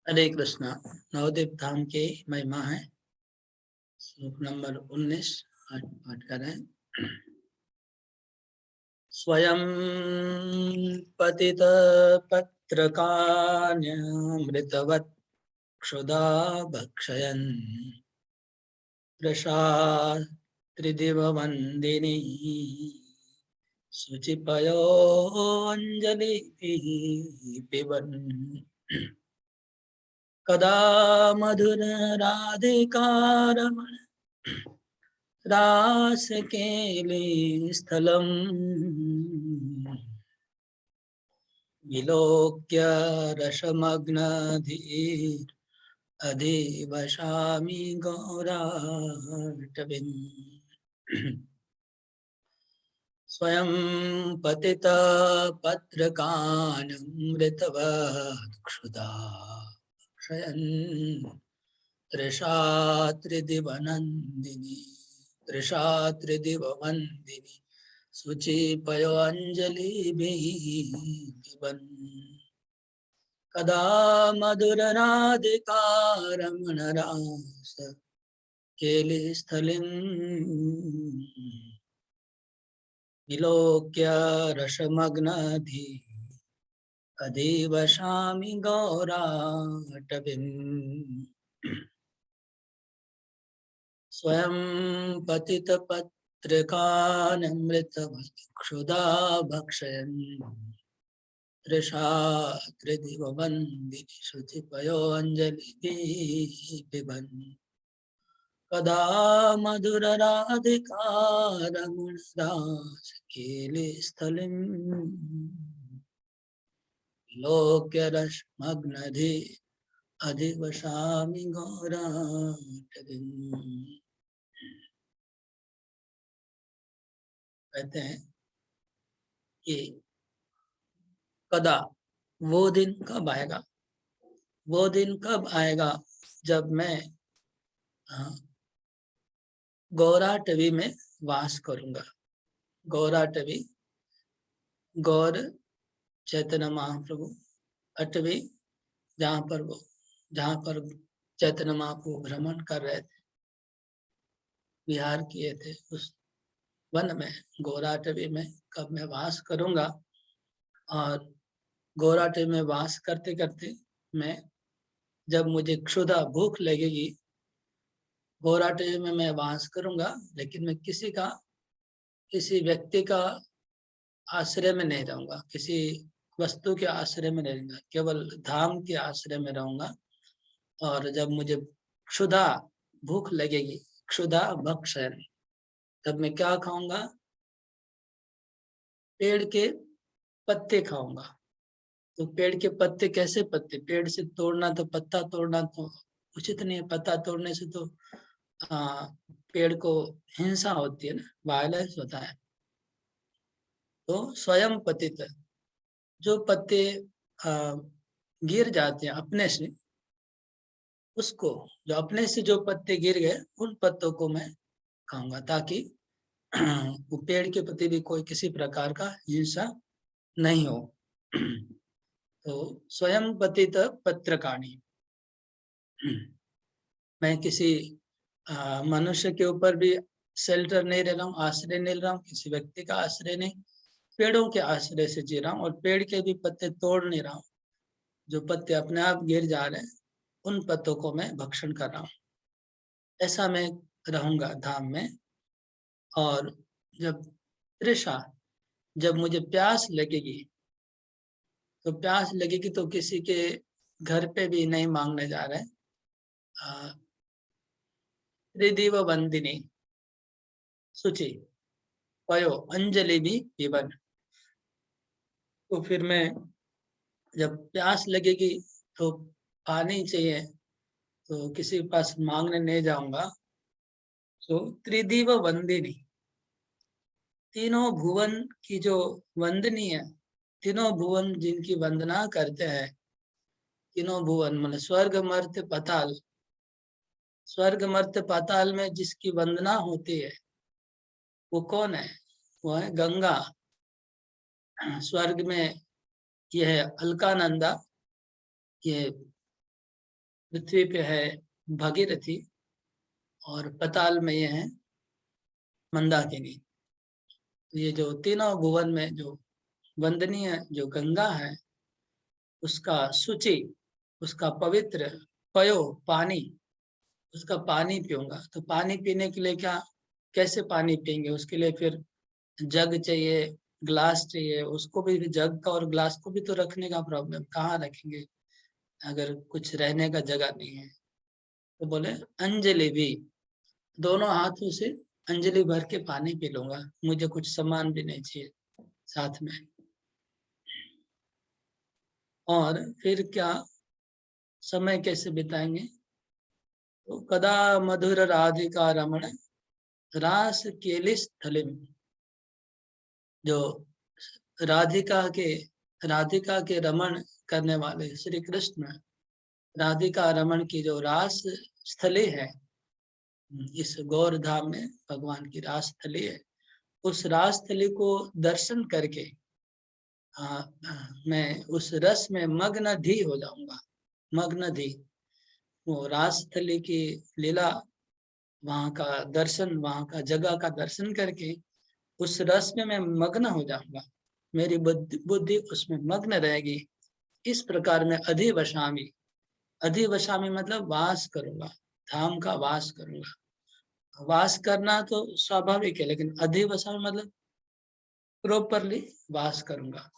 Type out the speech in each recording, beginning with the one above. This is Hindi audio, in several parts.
हरे कृष्णा। नवदीप धाम की महिमा है। श्लोक नंबर 19 आज पाठ करें। स्वयं पतित पत्रकान्यमृतवत् क्षुधा भक्षयन् प्रसात्रिदिववन्दिनी शुचिपयोऽञ्जलिभिः पिबन् कदा मधुरराधिकारमण रासकेली स्थलम् विलोक्य रसमग्नधीर अधिवशामि गौराटवीम्। स्वयं पतित पत्रकानमृतवत् क्षुधा क्षयन् त्रिशात्रिदिवनन्दिनी त्रिशात्रिदिववन्दिनी शुचिपयोऽञ्जलिभिः पिबन् कदा मधुरराधिकारमणरास केलिस्थलिम् विलोक्य रसमग्नधि अधिवशामि गौराटवीम्। स्वयं पतित पत्रिकानमृतवत् क्षुधा भक्षयन् त्रिदिववन्दिनी शुचिपयोऽञ्जलिभिः पिबन् कदा मधुरराधिकारमणरासकेलिस्थलिम् विलोक्य रसमग्नधि अधिवशामि गौराटवीम्। कहते हैं कि कदा, वो दिन कब आएगा, वो दिन कब आएगा जब मैं गौराटवी में वास करूंगा। गौराटवी, गौर चैतन्य महाप्रभु, अटवी जहाँ पर चैतन्य महाप्रभु भ्रमण कर रहे थे, विहार किए थे, उस वन में गौराटवी में कब मैं वास करूंगा। और गौराटवी में वास करते करते मैं, जब मुझे क्षुधा भूख लगेगी, गौराटवी में मैं वास करूंगा, लेकिन मैं किसी व्यक्ति का आश्रय में नहीं रहूंगा, किसी वस्तु के आश्रय में नहीं रहूंगा, केवल धाम के आश्रय में रहूंगा। और जब मुझे क्षुधा भूख लगेगी, क्षुधा भक्षण, तब मैं क्या खाऊंगा? पेड़ के पत्ते खाऊंगा। तो पेड़ के पत्ते कैसे पत्ते? पेड़ से तोड़ना तो, पत्ता तोड़ना तो उचित नहीं है। पत्ता तोड़ने से तो पेड़ को हिंसा होती है ना, वायलेंस होता है। तो स्वयं पतित, जो पत्ते गिर जाते हैं अपने से, उसको, जो अपने से जो पत्ते गिर गए, उन पत्तों को मैं खाऊंगा, ताकि वो पेड़ के प्रति भी कोई किसी प्रकार का हिंसा नहीं हो। तो स्वयं पतित पत्रकाणी, मैं किसी मनुष्य के ऊपर भी शेल्टर नहीं रह रहा हूँ, आश्रय नहीं ले रहा हूँ, किसी व्यक्ति का आश्रय नहीं, पेड़ों के आश्रय से जी रहा हूँ। और पेड़ के भी पत्ते तोड़ नहीं रहा हूँ, जो पत्ते अपने आप गिर जा रहे हैं, उन पत्तों को मैं भक्षण कर रहा हूँ। ऐसा मैं रहूंगा धाम में। और जब तृषा, जब मुझे प्यास लगेगी, तो प्यास लगेगी तो किसी के घर पे भी नहीं मांगने जा रहे। त्रिदिव वंदिनी शुचि पयो अंजलि भी पिबन। तो फिर मैं, जब प्यास लगेगी तो पानी चाहिए, तो किसी के पास मांगने नहीं जाऊंगा। तो त्रिदिव वंदिनी, तीनों भुवन की जो वंदनी है, तीनों भुवन जिनकी वंदना करते हैं, तीनों भुवन मतलब स्वर्ग मर्त्य पाताल, स्वर्ग मर्त्य पाताल में जिसकी वंदना होती है, वो कौन है? वो है गंगा। स्वर्ग में ये है अलकानंदा, ये पृथ्वी पे है भागीरथी और पताल में ये है मंदाकिनी। तो ये जो तीनों भुवन में जो वंदनीय जो गंगा है, उसका शुचि, उसका पवित्र पयो पानी, उसका पानी पीऊंगा। तो पानी पीने के लिए क्या, कैसे पानी पियेंगे? उसके लिए फिर जग चाहिए, ग्लास चाहिए। उसको भी, जग का और ग्लास को भी तो रखने का प्रॉब्लम, कहाँ रखेंगे अगर कुछ रहने का जगह नहीं है? तो बोले अंजलि भी, दोनों हाथों से अंजलि भर के पानी पी लूंगा, मुझे कुछ सामान भी नहीं चाहिए साथ में। और फिर क्या, समय कैसे बिताएंगे? तो कदा मधुर राधिका रमण रास केली स्थली, जो राधिका के राधिका के रमण करने वाले श्री कृष्ण, राधिका रमण की जो रास स्थली है, इस गौर धाम में भगवान की रास स्थली है। उस रास स्थली को दर्शन करके मैं उस रस में मग्न धी हो जाऊंगा। मग्न धी, वो रास स्थली की लीला, वहां का दर्शन, वहां का जगह का दर्शन करके उस रस में मैं मग्न हो जाऊंगा, मेरी बुद्धि उसमें मग्न रहेगी। इस प्रकार मैं अधिवशामी, अधिवशामी मतलब वास करूंगा, धाम का वास करूंगा। वास करना तो स्वाभाविक है, लेकिन अधिवशामी मतलब प्रॉपरली वास करूंगा।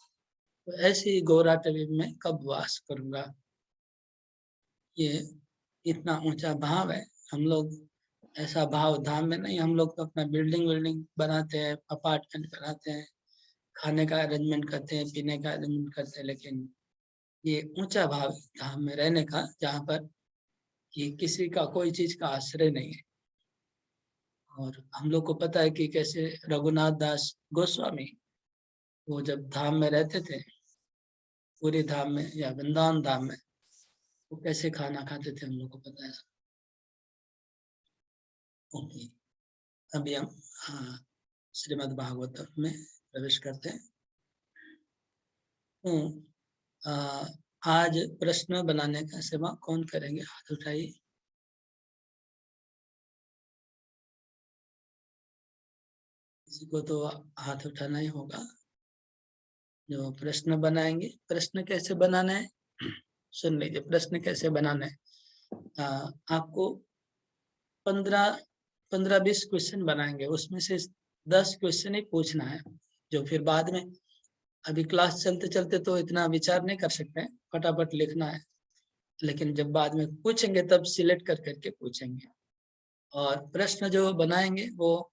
तो ऐसे ही गौराटवी में कब वास करूंगा, ये इतना ऊंचा भाव है। हम लोग ऐसा भाव धाम में नहीं, हम लोग तो अपना बिल्डिंग विल्डिंग बनाते हैं, अपार्टमेंट बनाते हैं, खाने का अरेंजमेंट करते हैं, पीने का अरेंजमेंट करते हैं, लेकिन ये ऊंचा भाव है धाम में रहने का, जहाँ पर कि किसी का कोई चीज का आश्रय नहीं है। और हम लोग को पता है कि कैसे रघुनाथ दास गोस्वामी, वो जब धाम में रहते थे, पूरी धाम में या वृंदावन धाम में, वो कैसे खाना खाते थे, हम लोग को पता है। ओके, अभी हम श्रीमद् भागवत में प्रवेश करते हैं। तो आज प्रश्न बनाने का सेवा कौन करेंगे? हाथ उठाइए। किसी को तो हाथ उठाना ही होगा जो प्रश्न बनाएंगे। प्रश्न कैसे बनाना है सुन लीजिए। प्रश्न कैसे बनाना है, आपको 15-20 क्वेश्चन बनाएंगे, उसमें से 10 क्वेश्चन ही पूछना है, जो फिर बाद में, अभी क्लास चलते चलते तो इतना विचार नहीं कर सकते हैं, फटाफट लिखना है, लेकिन जब बाद में पूछेंगे तब सिलेक्ट कर करके पूछेंगे। और प्रश्न जो बनाएंगे वो,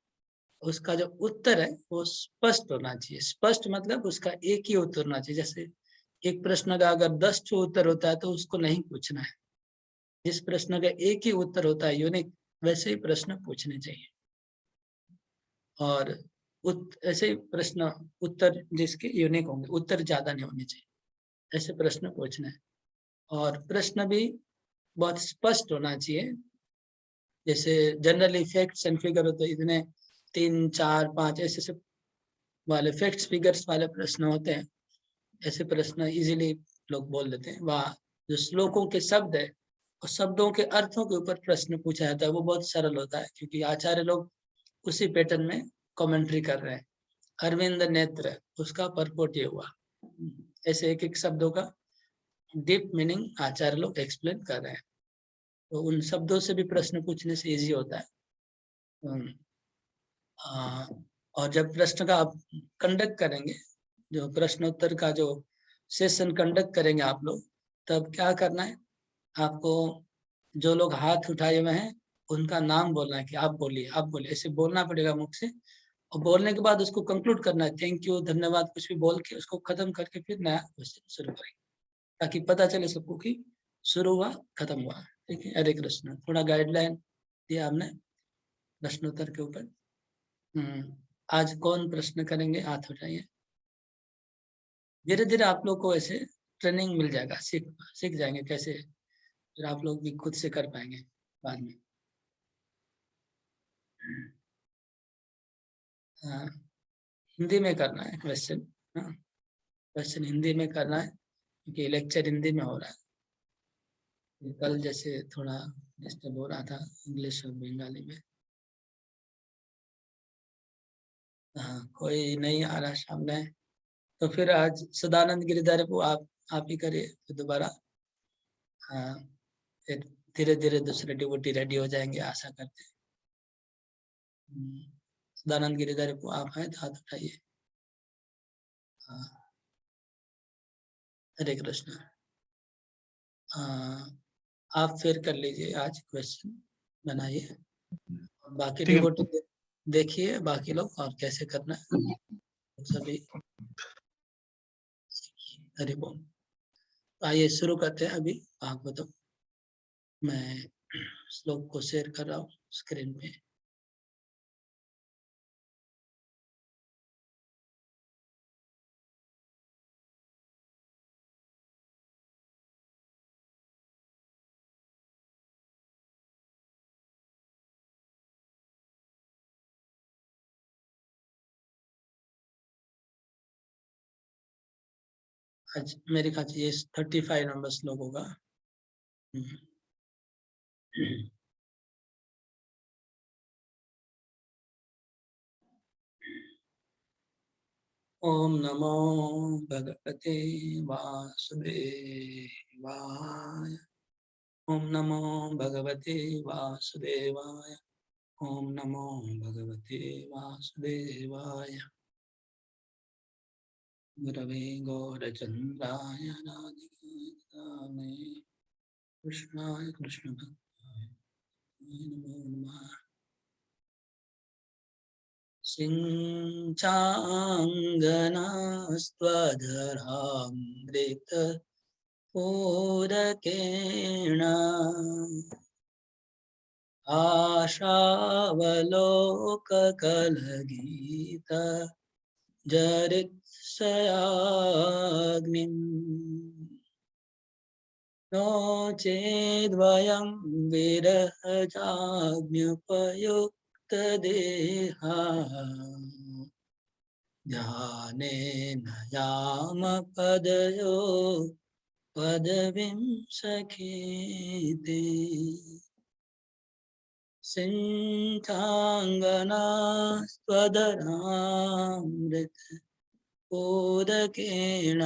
उसका जो उत्तर है वो स्पष्ट होना चाहिए। स्पष्ट मतलब उसका एक ही उत्तर होना चाहिए। जैसे एक प्रश्न का अगर 10 उत्तर होता है तो उसको नहीं पूछना है। जिस प्रश्न का एक ही उत्तर होता है यूनिक, वैसे ही प्रश्न पूछने चाहिए। और ऐसे ही प्रश्न उत्तर जिसके यूनिक होंगे, उत्तर ज्यादा नहीं होने चाहिए, ऐसे प्रश्न पूछना है। और प्रश्न भी बहुत स्पष्ट होना चाहिए। जैसे जनरली फैक्ट्स एंड फिगर होते, इतने 3, 4, 5 ऐसे सब वाले फैक्ट्स फिगर्स वाले प्रश्न होते हैं। ऐसे प्रश्न इजीली लोग बोल देते हैं। वह जो श्लोकों के शब्द है और शब्दों के अर्थों के ऊपर प्रश्न पूछा जाता है, वो बहुत सरल होता है, क्योंकि आचार्य लोग उसी पैटर्न में कमेंट्री कर रहे हैं। अरविंद नेत्र, उसका परपोट ये हुआ। ऐसे एक एक शब्दों का डीप मीनिंग आचार्य लोग एक्सप्लेन कर रहे हैं, तो उन शब्दों से भी प्रश्न पूछने से इजी होता है। और जब प्रश्न का आप कंडक्ट करेंगे, जो प्रश्नोत्तर का जो सेशन कंडक्ट करेंगे आप लोग, तब क्या करना है आपको? जो लोग हाथ उठाए हुए हैं उनका नाम बोलना है कि आप बोलिए, आप बोलिए, ऐसे बोलना पड़ेगा मुख से। और बोलने के बाद उसको कंक्लूड करना है, थैंक यू, धन्यवाद, कुछ भी बोल के उसको खत्म करके फिर नया क्वेश्चन शुरू करेंगे, ताकि पता चले सबको कि शुरू हुआ, खत्म हुआ। ठीक है, हरे कृष्ण। थोड़ा गाइडलाइन दिया हमने प्रश्नोत्तर के ऊपर। आज कौन प्रश्न करेंगे? हाथ उठाइए। धीरे धीरे आप लोग को ऐसे ट्रेनिंग मिल जाएगा, सीख सीख जाएंगे कैसे, फिर आप लोग भी खुद से कर पाएंगे बाद में। हाँ, हिंदी में करना है क्वेश्चन। हाँ, क्वेश्चन हिंदी में करना है, क्योंकि लेक्चर हिंदी में हो रहा है। कल जैसे थोड़ा डिस्टर्ब हो रहा था इंग्लिश और बंगाली में। हाँ, कोई नहीं आ रहा सामने, तो फिर आज सदानंद गिरधर को आप ही करिए तो दोबारा। हाँ, फिर धीरे धीरे दूसरे डिवोटी रेडी हो जाएंगे, आशा करते हैं। सदानंद गिरधर को आप हैं तो हाथ उठाइए। हाँ, हरे कृष्ण। हाँ, आप फिर कर लीजिए, आज क्वेश्चन बनाइए, बाकी ठीक है। डिवोटी देखिए बाकी लोग और कैसे करना है सभी। हरि बोल। आइए शुरू करते हैं अभी भागवतम। मैं श्लोक को शेयर कर रहा हूँ स्क्रीन पे। आज मेरे ख्याल से ये 35 नंबर श्लोक होगा। ओम नमो भगवते वासुदेवाय। ओम नमो भगवते वासुदेवाय। ओम नमो भगवते वासुदेवाय। गुरवे गौरचन्द्राय राधिकाय कृष्णाय कृष्णभक्ताय नमो नमः। सिञ्चाङ्गनास्त्वधरामृत पूरकेण आशावलोककलगीत जरित्सयाग्निम् नो चेद्वयं विरहजाज्ञुपयुक्तदेहा ध्यानेन यामपदयो पदवीं सखेति। सिञ्चाङ्गनास्त्वदनामृत उदकेन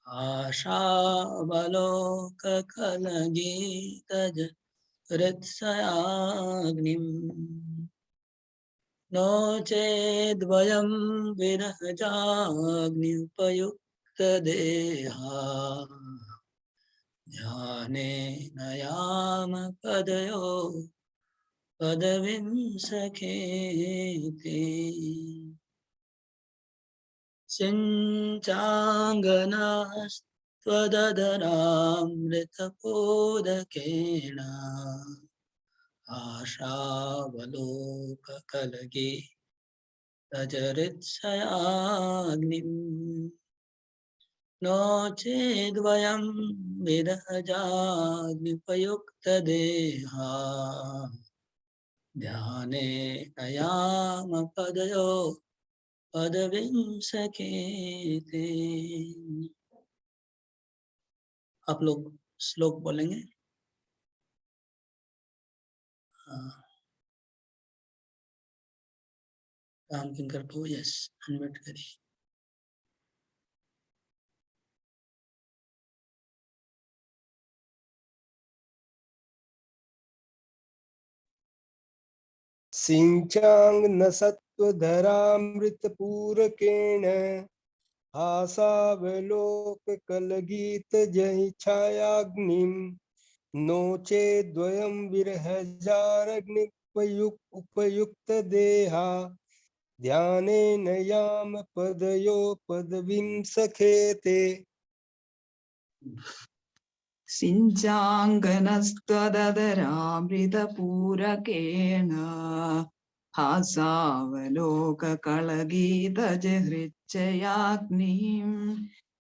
आशावलोककलगीतजरित्सयाग्निम् नो चेद्वयं विरहजाग्न्युपयुक्तदेहा ध्यानेन यामपदयो पदवीं सखेति। सिञ्चाङ्गनास्त्वदधरामृतपोदकेन आशावलोककलगे तजरित्सयाग्निम् नो चेद्वयं विरहजाग्निपयुक्तदेहा ध्यानेन यामपदयो पदवीं सखेति। आप लोग श्लोक बोलेंगे। राम किंकर को यस अनम्यूट करिए। सिंचांग न सत्वधरामृतपूरकेण आसावलोक कलगीत जहि छायाग्निम् नो चेद्वयं विरहजारग्निपयुक्त देहा ध्यानेन याम पदयो पदवीं सखेते। सिञ्चाङ्गनस्त्वदधरामृतपूरकेण हासावलोककलगीतजहृच्छयाग्निम्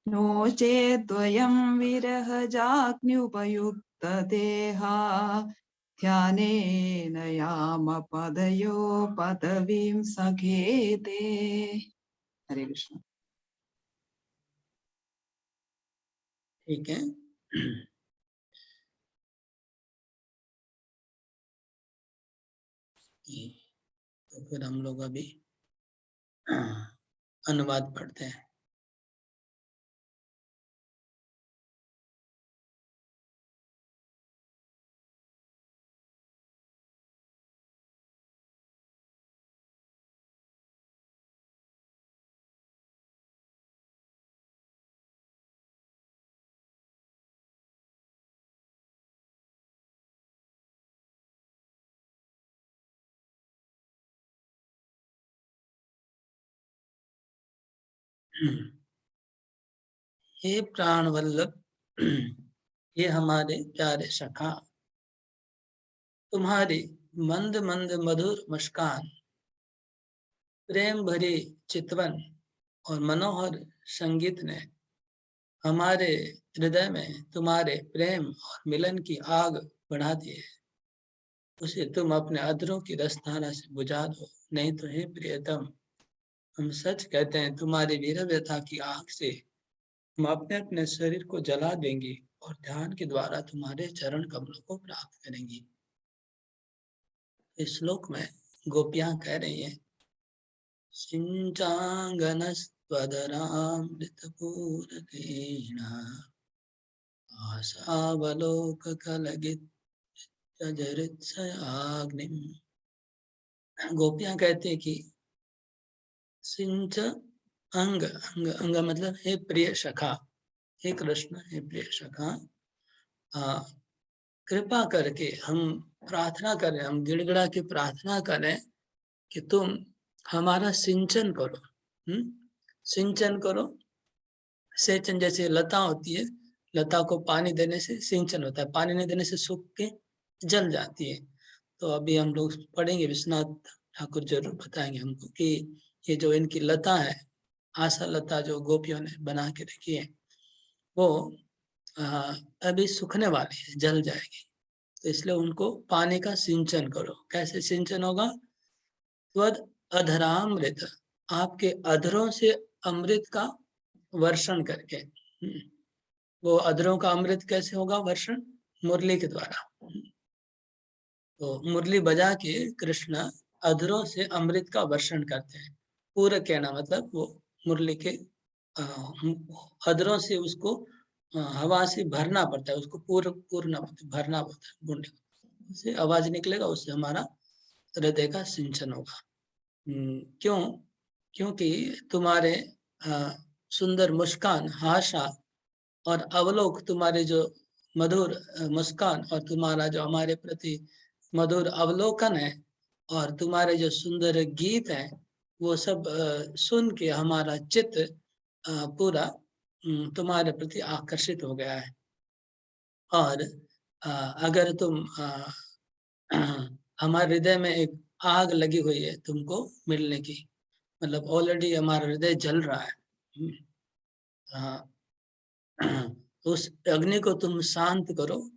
नो चेद्वयं विरहजाग्न्युपयुक्तदेहा ध्यानेन यामपदयो पदवीं सखेते। हरे कृष्ण। ठीक है, तो फिर हम लोग अभी अनुवाद पढ़ते हैं। हे प्राण वल्लभ, ये हमारे प्यारे सखा, तुम्हारी मंद मंद मधुर मुस्कान, प्रेम भरी चितवन और मनोहर संगीत ने हमारे हृदय में तुम्हारे प्रेम और मिलन की आग बढ़ा दी है। उसे तुम अपने अधरों की रसधारा से बुझा दो, नहीं तो हे प्रियतम, हम सच कहते हैं तुम्हारी वीर व्यथा की आग से हम अपने अपने शरीर को जला देंगे और ध्यान के द्वारा तुम्हारे चरण कमलों को प्राप्त करेंगी। इस श्लोक में गोपियां कह रही हैं, सिंचांगनस्त्वदरामृतपूरकेण आशावलोककलगित्तजरित्सयाग्निम्। गोपियां कहते हैं कि सिंच अंग अंग अंग मतलब हे प्रिय सखा, हे कृष्ण, हे प्रिय सखा, कृपा करके हम प्रार्थना करें, हम गिड़गिड़ा के प्रार्थना करें कि तुम हमारा सिंचन करो। सिंचन करो, सेचन जैसे लता होती है, लता को पानी देने से सिंचन होता है, पानी नहीं देने से सूख के जल जाती है। तो अभी हम लोग पढ़ेंगे, विश्वनाथ ठाकुर जरूर बताएंगे हमको कि ये जो इनकी लता है, आशा लता जो गोपियों ने बना के रखी है, वो अभी सूखने वाली है, जल जाएगी। तो इसलिए उनको पानी का सिंचन करो। कैसे सिंचन होगा? त्वद अधरामृत, आपके अधरों से अमृत का वर्षण करके। वो अधरों का अमृत कैसे होगा वर्षण? मुरली के द्वारा। तो मुरली बजा के कृष्ण अधरों से अमृत का वर्षण करते हैं। पूरा कहना मतलब वो मुरली के अधरों से उसको हवा से भरना पड़ता है, उसको पूर्ण भरना पड़ता है, बूंदे से आवाज निकलेगा, उससे हमारा हृदय का सिंचन होगा। क्यों? क्योंकि तुम्हारे सुंदर मुस्कान, हाशा और अवलोक, तुम्हारे जो मधुर मुस्कान और तुम्हारा जो हमारे प्रति मधुर अवलोकन है और तुम्हारे जो सुंदर गीत हैं, वो सब सुन के हमारा चित्त पूरा तुम्हारे प्रति आकर्षित हो गया है। और अगर तुम हमारे हृदय में एक आग लगी हुई है तुमको मिलने की, मतलब ऑलरेडी हमारा हृदय जल रहा है, उस अग्नि को तुम शांत करो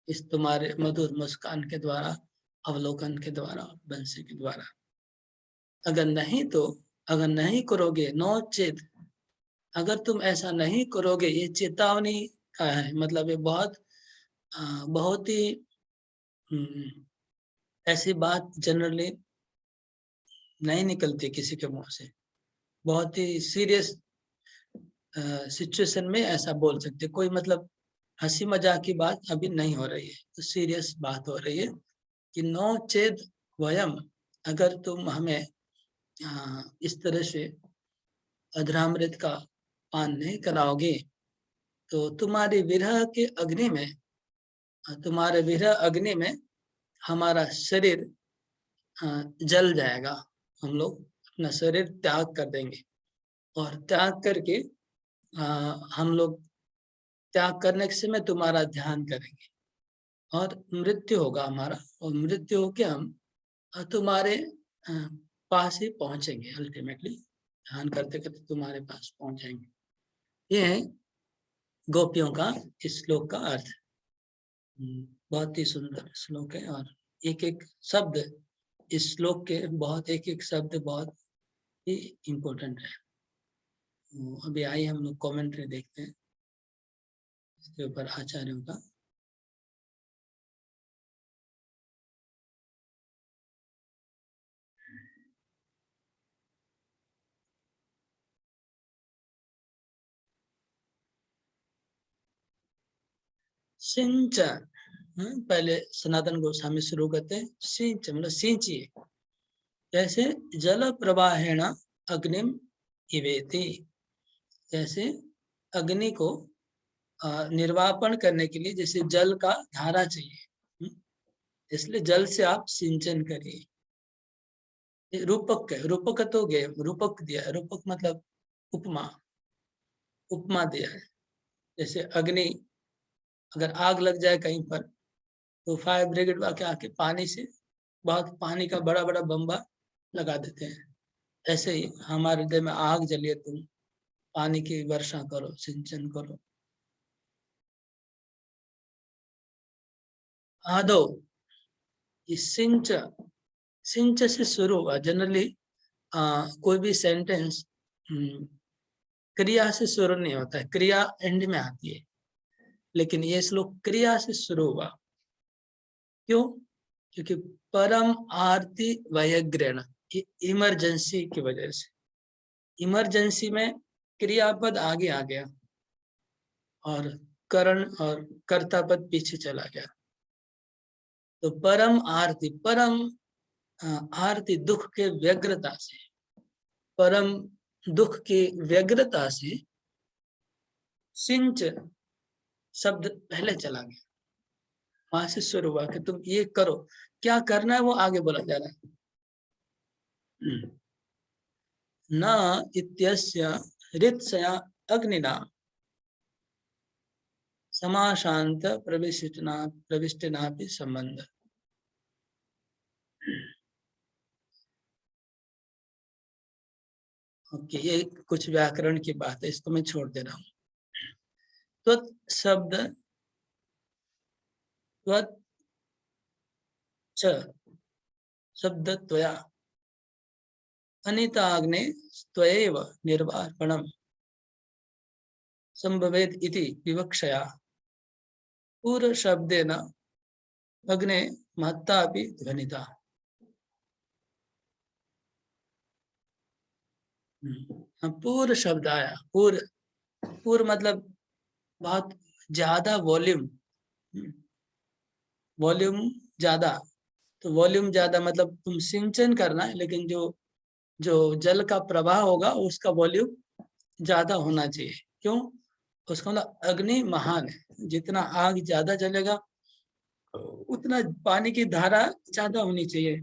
इस तुम्हारे मधुर मुस्कान के द्वारा, अवलोकन के द्वारा, बंसी के द्वारा। अगर नहीं करोगे, नो चेत, अगर तुम ऐसा नहीं करोगे, ये चेतावनी का है, मतलब ये बहुत ही ऐसी बात जनरली नहीं निकलती किसी के मुंह से। बहुत ही सीरियस सिचुएशन में ऐसा बोल सकते, कोई मतलब हंसी मजाक की बात अभी नहीं हो रही है, तो सीरियस बात हो रही है कि नो चेद वयम, अगर तुम हमें इस तरह से अधरामृत का पान नहीं कराओगे, तो तुम्हारे विरह के अग्नि में, तुम्हारे विरह अग्नि में हमारा शरीर जल जाएगा। हम लोग अपना शरीर त्याग कर देंगे और त्याग करके हम लोग त्याग करने के समय तुम्हारा ध्यान करेंगे और मृत्यु होगा हमारा, और मृत्यु होके हम तुम्हारे पास ही पहुंचेंगे। अल्टीमेटली ध्यान करते करते तुम्हारे पास पहुंचेंगे। ये है गोपियों का इस श्लोक का अर्थ। बहुत ही सुंदर श्लोक है और एक एक शब्द इस श्लोक के, बहुत एक एक शब्द बहुत ही इम्पोर्टेंट है। अभी आइए हम लोग कमेंट्री देखते हैं। इसके ऊपर आचार्यों का सिंच। पहले सनातन गोस्वामी शुरू करते हैं, सिंच मतलब सिंचिए, जैसे जल प्रवाहेण अग्निम इवेति, जैसे अग्नि को निर्वापन करने के लिए जैसे जल का धारा चाहिए, इसलिए जल से आप सिंचन करिए। रूपक है, रूपक तो गए, रूपक दिया है, रूपक मतलब उपमा, उपमा दिया है। जैसे अग्नि, अगर आग लग जाए कहीं पर तो फायर ब्रिगेड वाले आके पानी से, बहुत पानी का बड़ा बड़ा बम्बा लगा देते हैं। ऐसे ही हमारे हृदय में आग जलिए, तुम पानी की वर्षा करो, सिंचन करो। आदो, सिंच, सिंच से शुरू हुआ। जनरली कोई भी सेंटेंस क्रिया से शुरू नहीं होता है, क्रिया एंड में आती है, लेकिन ये श्लोक क्रिया से शुरू हुआ। क्यों? क्योंकि परम आरती वयग्रहण, इमरजेंसी की वजह से, इमरजेंसी में क्रियापद आगे आ गया और करण और कर्ता पद पीछे चला गया। तो परम आरती, परम आरती दुख के व्यग्रता से, परम दुख की व्यग्रता से सिंच शब्द पहले चला गया, वहां से शुरू हुआ कि तुम ये करो, क्या करना है वो आगे बोला जा रहा है। न इत्यस्य हृत्सया अग्निना समाशांत प्रविष्टिना भी संबंध। ओके, ये कुछ व्याकरण की बात है, इसको मैं छोड़ दे रहा हूँ। त्वत् शब्द, त्वत् च शब्द त्वया अनिताग्ने त्वयैव निर्वापणम संभवेत् इति विवक्षया पूर्व शब्देन अग्ने महत्ता अपि ध्वनिता। पूर्व शब्द आया, पूर्व, पूर्व मतलब बहुत ज्यादा वॉल्यूम, वॉल्यूम ज्यादा। तो वॉल्यूम ज्यादा मतलब तुम सिंचन करना है, लेकिन जो जो जल का प्रवाह होगा उसका वॉल्यूम ज्यादा होना चाहिए। क्यों? उसका मतलब अग्नि महान है, जितना आग ज्यादा जलेगा उतना पानी की धारा ज्यादा होनी चाहिए।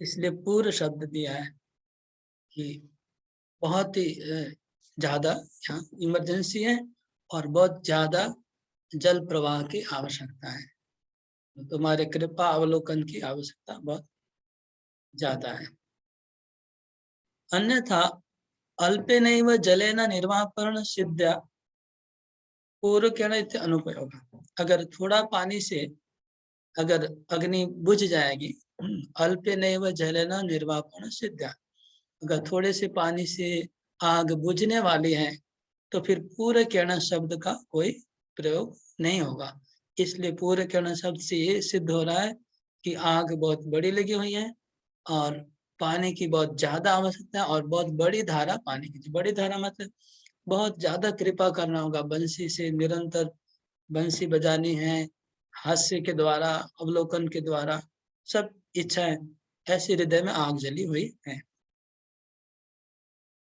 इसलिए पूर्व शब्द दिया है कि बहुत ही ज्यादा यहाँ इमरजेंसी है और बहुत ज्यादा जल प्रवाह की आवश्यकता है, तुम्हारे कृपा अवलोकन की आवश्यकता बहुत ज्यादा है। अन्यथा अल्पेनैव जलेन निर्वापन सिद्ध्या पूर्वकेण अनुपयोग। अगर थोड़ा पानी से अगर अग्नि बुझ जाएगी, अल्पेनैव जलेन निर्वापन सिद्ध्या, अगर थोड़े से पानी से आग बुझने वाली है तो फिर पूर्वकेण शब्द का कोई प्रयोग नहीं होगा। इसलिए पूर्वकेण शब्द से ये सिद्ध हो रहा है कि आग बहुत बड़ी लगी हुई है और पानी की बहुत ज्यादा आवश्यकता है और बहुत बड़ी धारा पानी की। बड़ी धारा मतलब बहुत ज्यादा कृपा करना होगा, बंसी से निरंतर बंसी बजानी है, हास्य के द्वारा, अवलोकन के द्वारा, सब इच्छाएं ऐसे हृदय में आग जली हुई है।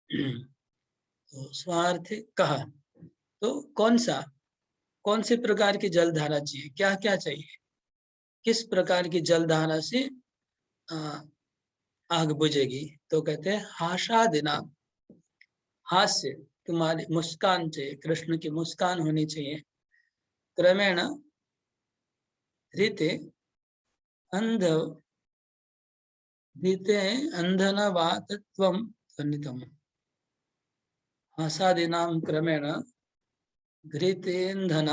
तो स्वार्थ कहा, तो कौन से प्रकार की जल धारा चाहिए, क्या क्या चाहिए, किस प्रकार की जल धारा से आग बुझेगी? तो कहते हैं हासादिना, हास्य, तुम्हारी मुस्कान चाहिए, कृष्ण की मुस्कान होनी चाहिए। क्रमेण रीते अंध, रीते अंधन वातत्वम ध्वनितम, हासादिनाम क्रमेण घृतेन्धन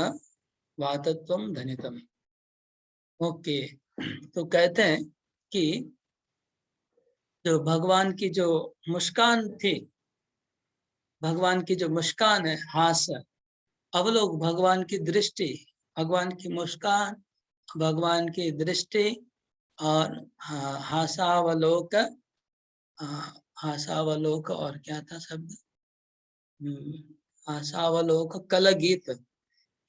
वातत्वम ध्वनितम। ओके, तो कहते हैं कि जो भगवान की जो मुस्कान थी, भगवान की जो मुस्कान है, हास्य, अवलोक भगवान की दृष्टि, भगवान की मुस्कान, भगवान की दृष्टि और हासावलोक, हासावलोक और क्या था शब्द, हासावलोक कल गीत,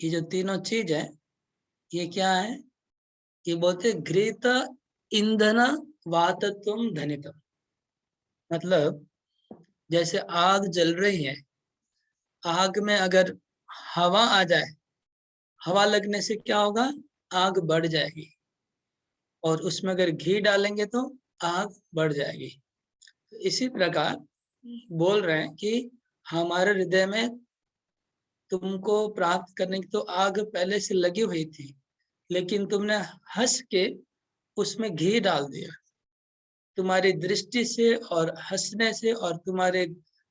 ये जो तीनों चीज है ये क्या है, ये बोलते घृत ईंधन वातत्वम धनितम, मतलब जैसे आग जल रही है, आग में अगर हवा आ जाए, हवा लगने से क्या होगा, आग बढ़ जाएगी, और उसमें अगर घी डालेंगे तो आग बढ़ जाएगी। इसी प्रकार बोल रहे हैं कि हमारे हृदय में तुमको प्राप्त करने की तो आग पहले से लगी हुई थी, लेकिन तुमने हंस के उसमें घी डाल दिया। तुम्हारी दृष्टि से और हंसने से और तुम्हारे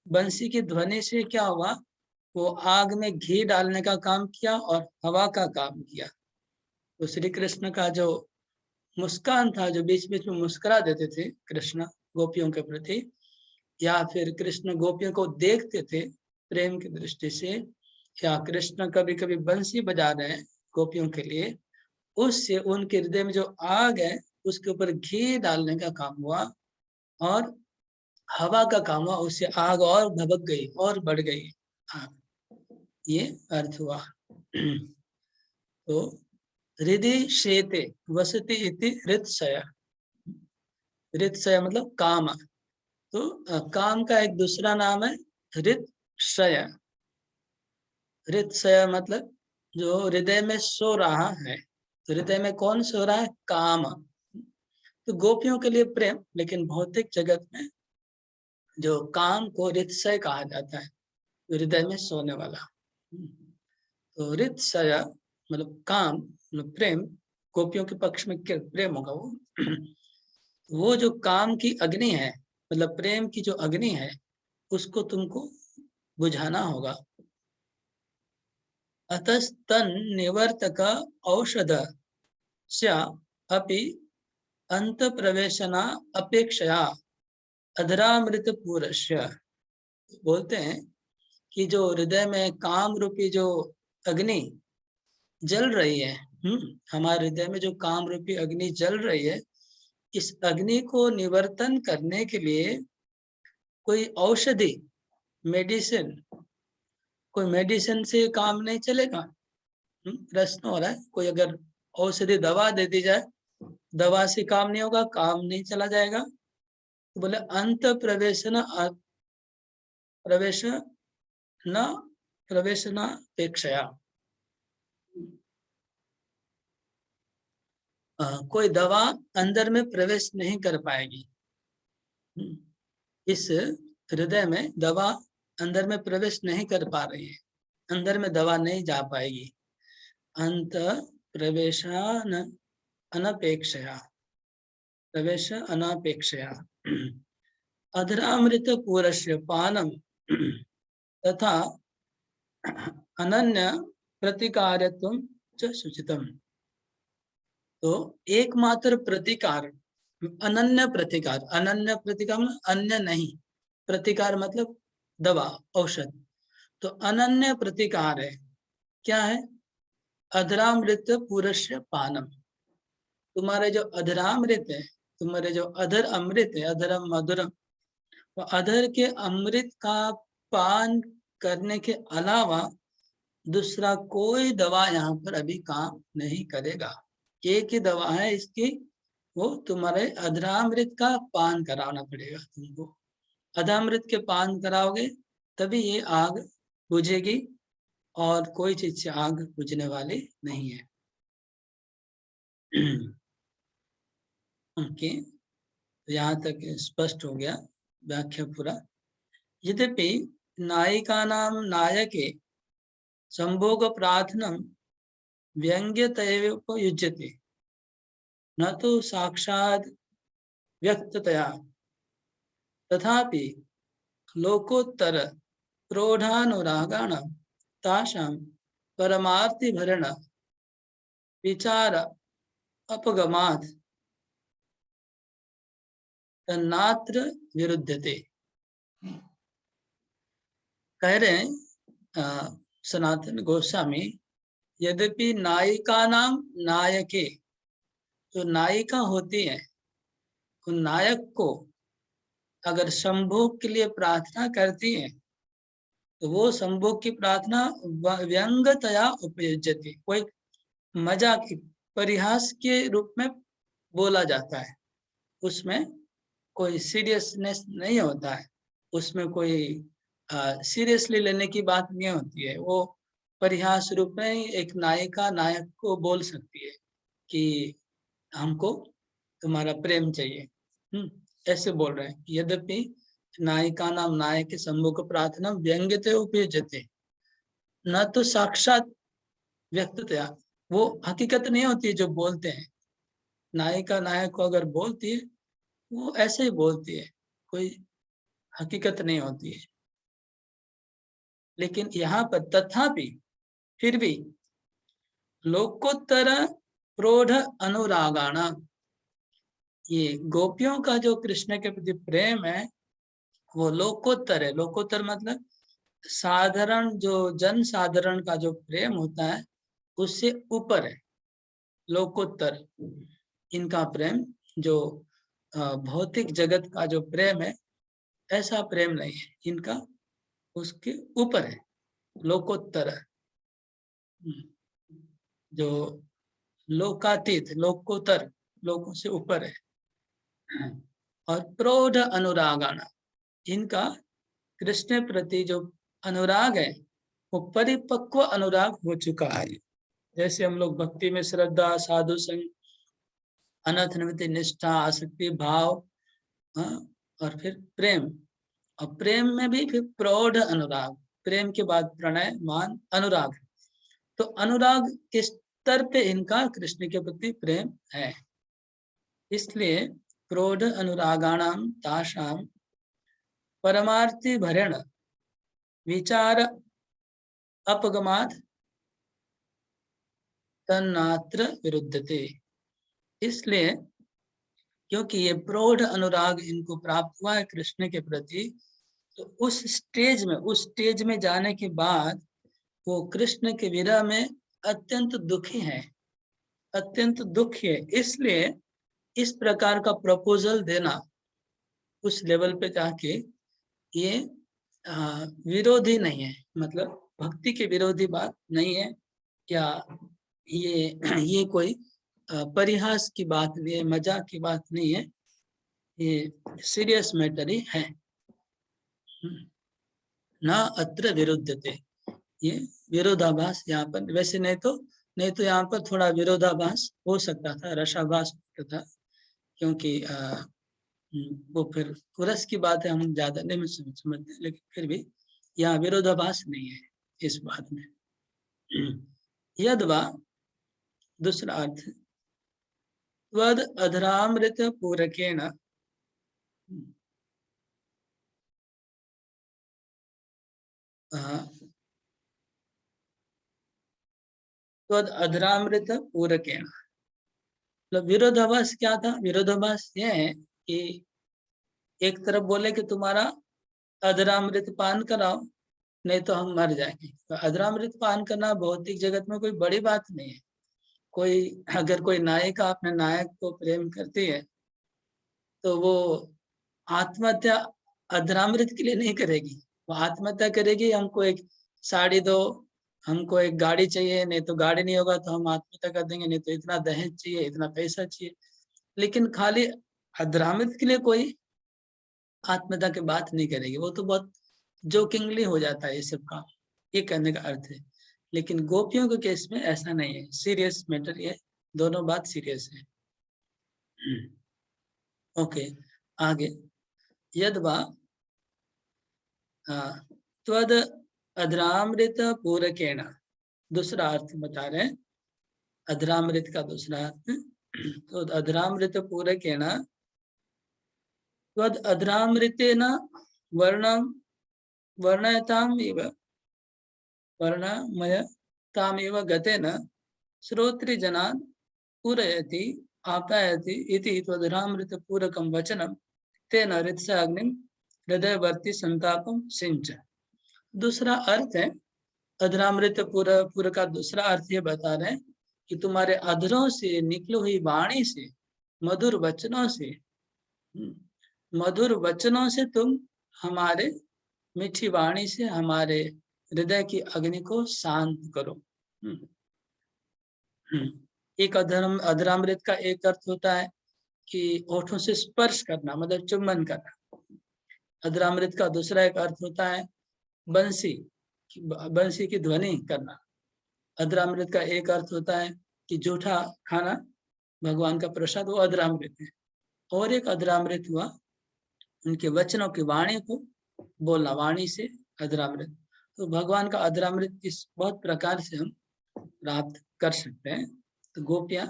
बंसी की ध्वनि से क्या हुआ, वो आग में घी डालने का काम किया और हवा का काम किया। तो श्री कृष्ण का जो मुस्कान था, जो बीच बीच में मुस्कुरा देते थे कृष्ण गोपियों के प्रति, या फिर कृष्ण गोपियों को देखते थे प्रेम की दृष्टि से, या कृष्ण कभी कभी बंसी बजा रहे हैं गोपियों के लिए, उससे उनके हृदय में जो आग है उसके ऊपर घी डालने का काम हुआ और हवा का काम हुआ, उससे आग और भभक गई और बढ़ गई आग, ये अर्थ हुआ। तो हृदय शेते वसति इति हृदय, हृदय मतलब काम। तो काम का एक दूसरा नाम है हृदय। हृदय मतलब जो हृदय में सो रहा है, हृदय में कौन सो रहा है, काम। तो गोपियों के लिए प्रेम, लेकिन भौतिक जगत में जो काम को हृदय कहा जाता है, हृदय में सोने वाला। तो हृदय मतलब काम, मतलब प्रेम, गोपियों के पक्ष में क्या प्रेम होगा, वो जो काम की अग्नि है, मतलब प्रेम की जो अग्नि है, उसको तुमको बुझाना होगा। अतस्तन निवर्तक औषध अपि अंत प्रवेशना अपेक्षया अधरामृत पूरस्य। बोलते हैं कि जो हृदय में काम रूपी जो अग्नि जल रही है, हमारे हृदय में जो काम रूपी अग्नि जल रही है, इस अग्नि को निवर्तन करने के लिए कोई औषधि, मेडिसिन, कोई मेडिसिन से काम नहीं चलेगा। प्रश्न हो रहा है, कोई अगर औषधि दवा दे दी जाए, दवा से काम नहीं होगा, काम नहीं चला जाएगा। तो बोले अंत प्रवेशन प्रवेश न प्रवेशनापेक्षया, कोई दवा अंदर में प्रवेश नहीं कर पाएगी। इस हृदय में दवा अंदर में प्रवेश नहीं कर पा रही है, अंदर में दवा नहीं जा पाएगी। अंत प्रवेशन अनपेक्षया, प्रवेश अनापेक्षया अधरामृत पूरस्य पानम तथा अनन्य प्रतिकारत्वं च सूचितम। तो एकमात्र प्रतिकार, अनन्य प्रतिकार, अनन्य प्रतिकार मतलब अन्य नहीं, प्रतिकार मतलब दवा, औषध। तो अनन्य प्रतिकार है, क्या है, अधरामृत पुरुष पानम। तुम्हारे जो अधरामृत है, तुम्हारे जो अधर अमृत है, अधरम मधुरम, तो अधर के अमृत का पान करने के अलावा दूसरा कोई दवा यहाँ पर अभी काम नहीं करेगा। एक ही दवा है इसकी, वो तुम्हारे अधरामृत का पान कराना पड़ेगा तुमको। अधरामृत के पान कराओगे तभी ये आग बुझेगी, और कोई चीज से आग बुझने वाली नहीं है। ओके, यहाँ तक स्पष्ट हो गया, व्याख्या पूरा। यद्यपि नायिका नाम नायके संभोग प्रार्थनम व्यंग्यतयोपयुज्यते न तो साक्षात् व्यक्ततया, तथापि लोकोत्तर प्रौढ़ानुरागाण तासां परमार्थि भरण विचार अपगमात् तन्नात्र विरुद्धते। कह रहे हैं सनातन गोस्वामी, यद्यपि नायिका नाम नायके, जो नायिका होती है उन नायक को अगर संभोग के लिए प्रार्थना करती है तो वो संभोग की प्रार्थना व्यंग्यतया उपयुज्यते, कोई मजाक परिहास के रूप में बोला जाता है, उसमें कोई सीरियसनेस नहीं होता है, उसमें कोई सीरियसली लेने की बात नहीं होती है। वो परिहास रूप में एक नायिका नायक को बोल सकती है कि हमको तुम्हारा प्रेम चाहिए, ऐसे बोल रहे हैं। यद्यपि नायिका नाम नायक के सम्मुख प्रार्थना व्यंग्यते उपयुज्यते, न तो साक्षात व्यक्ततया, वो हकीकत नहीं होती है जो बोलते हैं। नायिका नायक को अगर बोलती है वो ऐसे ही बोलती है, कोई हकीकत नहीं होती है। लेकिन यहाँ पर तथापि फिर भी लोकोत्तर प्रोढ़ अनुरागाणा, ये गोपियों का जो कृष्ण के प्रति प्रेम है वो लोकोत्तर है। लोकोत्तर मतलब साधारण, जो जन साधारण का जो प्रेम होता है उससे ऊपर है लोकोत्तर। इनका प्रेम जो भौतिक जगत का जो प्रेम है ऐसा प्रेम नहीं है इनका, उसके ऊपर है लोकोत्तर, जो लोकातीत, लोकोत्तर, लोकों से ऊपर है। और प्रौढ़ अनुरागाना, इनका कृष्ण प्रति जो अनुराग है वो परिपक्व अनुराग हो चुका है। जैसे हम लोग भक्ति में श्रद्धा, साधु संग, अनथ निवृत्ति, निष्ठा, आसक्ति, भाव, और फिर प्रेम, और प्रेम में भी फिर प्रौढ़ अनुराग, प्रेम के बाद प्रणय, मान, अनुराग। तो अनुराग के स्तर पे इनका कृष्ण के प्रति प्रेम है। इसलिए प्रौढ़ अनुरागाणाम तासाम परमार्थी भरेण विचार अपगमात् तन्नात्र विरुद्धते। इसलिए क्योंकि ये प्रौढ़ अनुराग इनको प्राप्त हुआ है कृष्ण के प्रति, तो उस स्टेज में जाने के बाद वो कृष्ण के विरह में अत्यंत दुखी है, अत्यंत दुखी है। इसलिए इस प्रकार का प्रपोजल देना उस लेवल पे जाके ये विरोधी नहीं है, मतलब भक्ति के विरोधी बात नहीं है, या ये कोई परिहास की बात नहीं है, मजाक की बात नहीं है, ये सीरियस मैटर ही है। ना अत्र विरुद्धते, ये विरोधाभास यहाँ पर वैसे नहीं तो यहाँ पर थोड़ा विरोधाभास हो सकता था, रसाभास होता था, क्योंकि वो फिर रस की बात है, हम ज्यादा नहीं समझते, लेकिन फिर भी यहाँ विरोधाभास नहीं है इस बात में। यद्वा, दूसरा अर्थ, त्वद अधरामृत पूरकेण, त्वद अधरामृत पूरकेण, मतलब विरोधाभास क्या था? विरोधाभास यह है कि एक तरफ बोले कि तुम्हारा अधरामृत पान कराओ नहीं तो हम मर जाएंगे। तो अधरामृत पान करना भौतिक जगत में कोई बड़ी बात नहीं है। अगर कोई नायिका अपने नायक को प्रेम करती है तो वो आत्महत्या अधरामृत के लिए नहीं करेगी, वो आत्महत्या करेगी हमको एक साड़ी दो, हमको एक गाड़ी चाहिए, नहीं तो गाड़ी नहीं होगा तो हम आत्महत्या कर देंगे, नहीं तो इतना दहेज चाहिए, इतना पैसा चाहिए। लेकिन खाली अधरामृत के लिए कोई आत्महत्या की बात नहीं करेगी, वो तो बहुत जोकिंगली हो जाता है ये सब काम, ये कहने का अर्थ है। लेकिन गोपियों के केस में ऐसा नहीं है, सीरियस मैटर ये, दोनों बात सीरियस है। ओके, आगे, यद्वा त्वद अधरामृत पूरकेण, दूसरा अर्थ बता रहे हैं अधरामृत का दूसरा अर्थ। तो अधरामृत पूरकेण त्वद अधरामृतेन वर्णम वर्णयतामेव वर्णमयतामेव गतेन श्रोतृजनान् पूरयति आप्यायति इति त्वदरामृतपूरकं वचनं तेन हृत्साग्निं हृदयवर्ती संतापं सिंच। दूसरा अर्थ है अधरामृत पूरा का दूसरा अर्थ ये बता रहे हैं कि तुम्हारे अधरों से निकली हुई वाणी से, मधुर वचनों से, मधुर वचनों से तुम हमारे, मीठी वाणी से हमारे हृदय की अग्नि को शांत करो। एक अधरामृत का एक अर्थ होता है कि होठों से स्पर्श करना, मतलब चुंबन करना। अधरामृत का दूसरा एक अर्थ होता है बंसी की ध्वनि करना। अधरामृत का एक अर्थ होता है कि जूठा खाना भगवान का प्रसाद, वो अधरामृत है। और एक अधरामृत हुआ उनके वचनों की वाणी को बोलना, वाणी से अधरामृत। तो भगवान का अधरामृत इस बहुत प्रकार से हम प्राप्त कर सकते हैं। तो गोपियां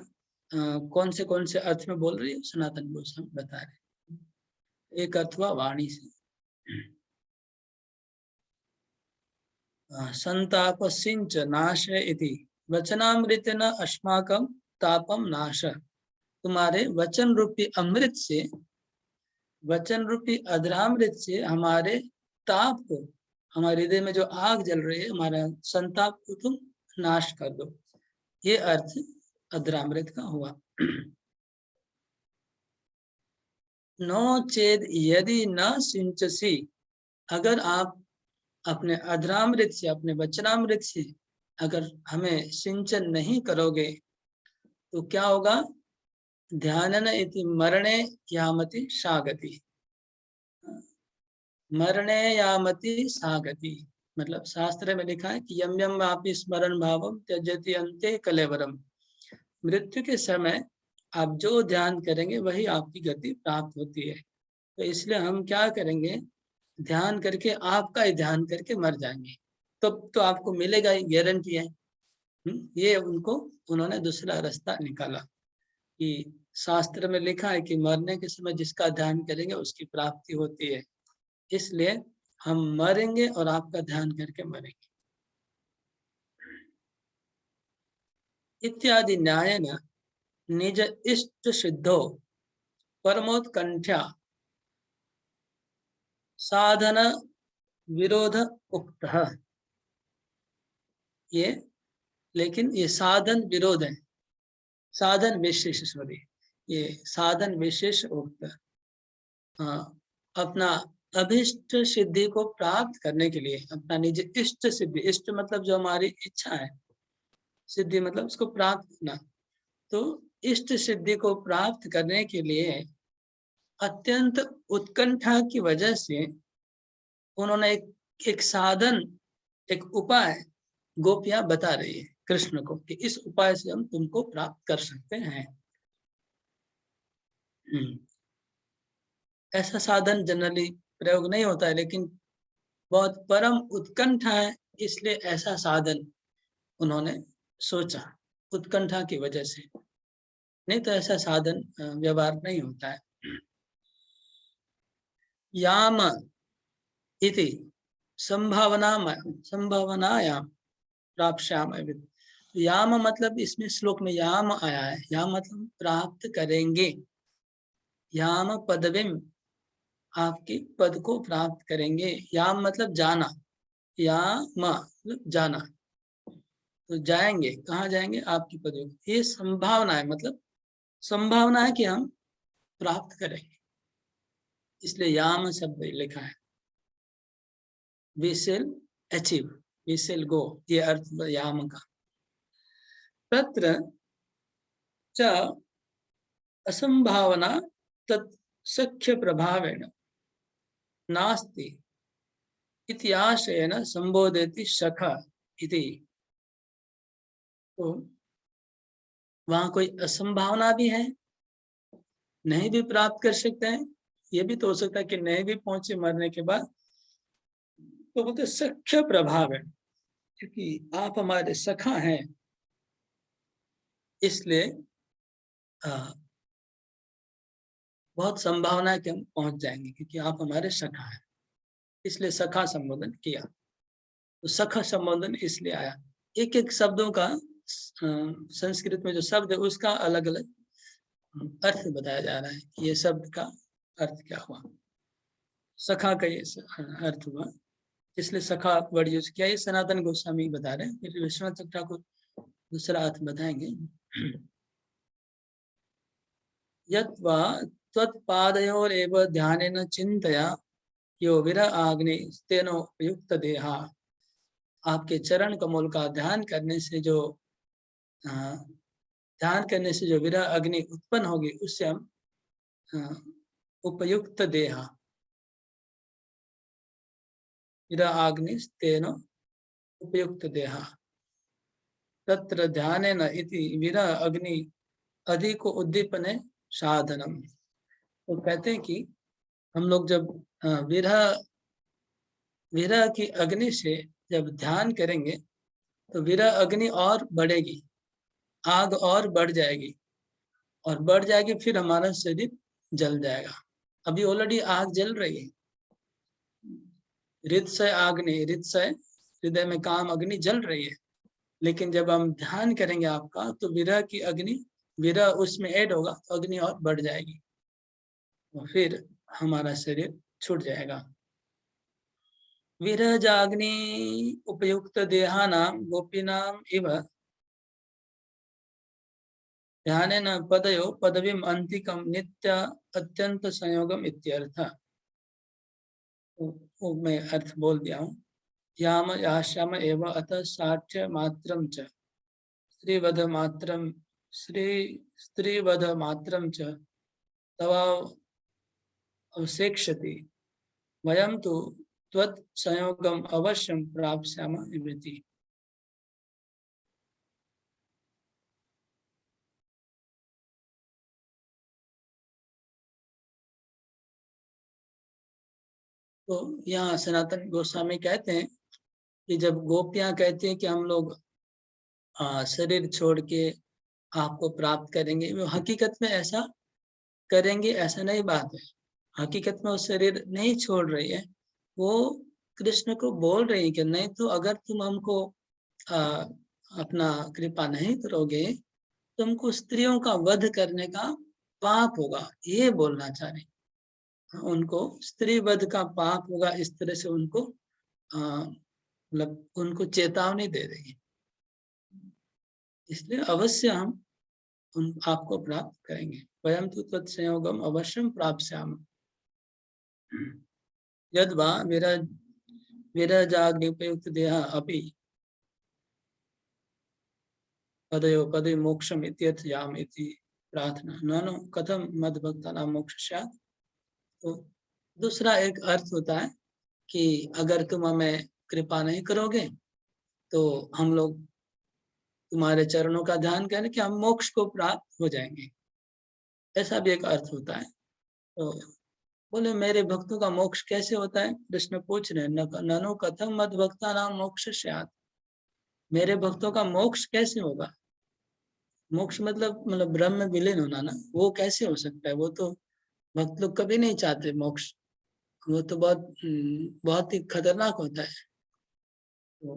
कौन से अर्थ में बोल रही है, सनातन गोस्वामी बता रहे। एक अर्थ हुआ वाणी से। संताप सिंच नाश इति वचनामृतेन अस्माकं तापम नाश। तुम्हारे वचन रूपी अमृत से, वचन रूपी अधरामृत से हमारे ताप को, हमारे हृदय में जो आग जल रही है, हमारा संताप को तुम नाश कर दो। ये अर्थ अधरामृत का हुआ। नो चेद यदि न सिंचसी, अगर आप अपने अधरामृत से, अपने वचनामृत से अगर हमें सिंचन नहीं करोगे तो क्या होगा? ध्यानन इति मरणे यामति सागति। मरणे यामति सागति मतलब शास्त्र में लिखा है कि यम यम वापि स्मरण भावम त्यजति अन्ते कलेवरम। मृत्यु के समय आप जो ध्यान करेंगे वही आपकी गति प्राप्त होती है। तो इसलिए हम क्या करेंगे? ध्यान करके, आपका ही ध्यान करके मर जाएंगे, तो आपको मिलेगा ही, गारंटी है। ये उन्होंने दूसरा रास्ता निकाला कि शास्त्र में लिखा है कि मरने के समय जिसका ध्यान करेंगे उसकी प्राप्ति होती है। इसलिए हम मरेंगे और आपका ध्यान करके मरेंगे। इत्यादि न्याय न निज इष्ट सिद्धो परमोत्कंठा साधन विरोध उक्त। ये लेकिन ये साधन विरोध है, साधन विशेष, सॉरी, ये साधन विशेष उक्त। अपना अभिष्ट सिद्धि को प्राप्त करने के लिए, अपना निज इष्ट सिद्धि, इष्ट मतलब जो हमारी इच्छा है, सिद्धि मतलब उसको प्राप्त करना। तो इष्ट सिद्धि को प्राप्त करने के लिए अत्यंत उत्कंठा की वजह से उन्होंने एक साधन, एक उपाय गोपियां बता रही है कृष्ण को कि इस उपाय से हम तुमको प्राप्त कर सकते हैं। ऐसा साधन जनरली प्रयोग नहीं होता है, लेकिन बहुत परम उत्कंठा है, इसलिए ऐसा साधन उन्होंने सोचा उत्कंठा की वजह से। नहीं तो ऐसा साधन व्यवहार नहीं होता है। याम इति संभावनायाम प्राप्स्याम। याम मतलब इसमें श्लोक में याम आया है, याम मतलब प्राप्त करेंगे। याम पदवीम, आपकी पद को प्राप्त करेंगे। याम मतलब जाना, याम मतलब जाना, तो जाएंगे, कहाँ जाएंगे? आपकी पदवी। ये संभावना है, मतलब संभावना है कि हम प्राप्त करेंगे, इसलिए याम शब्द लिखा है। वी शिल अचीव, वी शिल गो, ये अर्थ याम का। तत्र च असंभावना तत् सख्य प्रभावेण नास्ति इति आशयेन संबोधयति सखा इति। तो वहां कोई असंभावना भी है, नहीं भी प्राप्त कर सकते हैं, ये भी तो हो सकता है कि नहीं भी पहुंचे मरने के बाद। तो बोलते सख्य प्रभाव है, क्योंकि आप हमारे सखा हैं, इसलिए बहुत संभावना है कि हम पहुंच जाएंगे, क्योंकि आप हमारे सखा हैं, इसलिए सखा संबोधन किया। तो सखा संबोधन इसलिए आया। एक एक शब्दों का संस्कृत में जो शब्द है उसका अलग अलग अर्थ बताया जा रहा है कि ये शब्द का अर्थ क्या हुआ। सखा का ये अर्थ हुआ इसलिए सखा वर्ड यूज किया। ये सनातन गोस्वामी बता रहे हैं, फिर विश्वनाथ ठाकुर दूसरा अर्थ बताएंगे। यत् वा त्वत्पादयोरेव ध्यानेन चिंतया यो विरह आग्नि तेनो युक्त देहा। आपके चरण कमल का ध्यान करने से जो विरह अग्नि उत्पन्न होगी, उससे हम उपयुक्त देहा, विरह आग्नि तेनो उपयुक्त देहा तत्र ध्यानेन इति विरह अग्नि अधिक उद्दीपने साधनम। तो कहते हैं कि हम लोग जब विरह की अग्नि से जब ध्यान करेंगे तो विरह अग्नि और बढ़ेगी, आग और बढ़ जाएगी, और बढ़ जाएगी, फिर हमारा शरीर जल जाएगा। अभी ऑलरेडी आग जल रही है, हृदय अग्नि, हृदय में काम अग्नि जल रही है। लेकिन जब हम ध्यान करेंगे आपका, तो विरह की अग्नि, विरह उसमें ऐड होगा तो अग्नि और बढ़ जाएगी, और फिर हमारा शरीर छूट जाएगा। विरह जाग्नि उपयुक्त देहानाम गोपीनाम इव ध्यानेन पदयो पदवीम अंतिकम नित्य अत्यंत संयोगम इत्यर्थ। वो मैं अर्थ बोल दिया हूँ। याम याश्याम एव अतः साठ्य मात्रम च स्त्रीवध मात्रम स्त्रीवध मात्रम च तवा अवसेक्षति वयम तो त्वत् संयोगम अवश्यम प्राप्स्याम इति। तो यहाँ सनातन गोस्वामी कहते हैं कि जब गोपियां कहती हैं कि हम लोग शरीर छोड़ के आपको प्राप्त करेंगे, वो हकीकत में ऐसा करेंगे ऐसा नहीं बात है। हकीकत में वो शरीर नहीं छोड़ रही है, वो कृष्ण को बोल रही है कि नहीं तो अगर तुम हमको अपना कृपा नहीं करोगे, तुमको स्त्रियों का वध करने का पाप होगा, ये बोलना चाह रहे। उनको स्त्री वध का पाप होगा, इस तरह से उनको मतलब उनको चेतावनी दे रही है। इसलिए अवश्य हम उन आपको प्राप्त करेंगे। वयम तो तत्संयोगम अवश्यम प्राप्स्याम। यद वा विरजाग्निपयुक्त देह अपि पदयो पदे मोक्षम इत्यर्थ याम इति प्रार्थना। ननु कथम मद भक्तानां मोक्ष स्यात्। तो दूसरा एक अर्थ होता है कि अगर तुम हमें कृपा नहीं करोगे तो हम लोग तुम्हारे चरणों का ध्यान करें कि हम मोक्ष को प्राप्त हो जाएंगे, ऐसा भी एक अर्थ होता है। तो बोले मेरे भक्तों का मोक्ष कैसे होता है, कृष्ण पूछ रहे हैं। ननु कथम मद भक्ता नाम मोक्ष स्यात्। मेरे भक्तों का मोक्ष कैसे होगा। मोक्ष मतलब ब्रह्म में विलीन होना ना, वो कैसे हो सकता है। वो तो भक्त लोग कभी नहीं चाहते मोक्ष, वो तो बहुत ही खतरनाक होता है। तो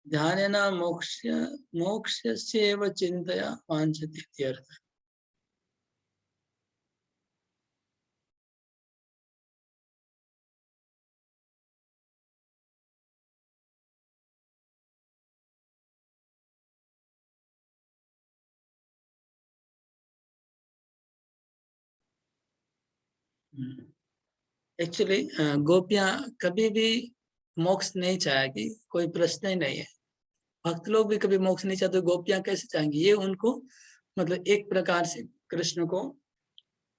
ध्यानेन मोक्षस्यैव चिन्तया वाञ्छति इत्यर्थः। एक्चुअली गोपियां कभी भी मोक्ष नहीं चाहेगी, कोई प्रश्न ही नहीं है। भक्त लोग भी कभी मोक्ष नहीं चाहते, गोपियां कैसे चाहेंगी। ये उनको मतलब एक प्रकार से कृष्ण को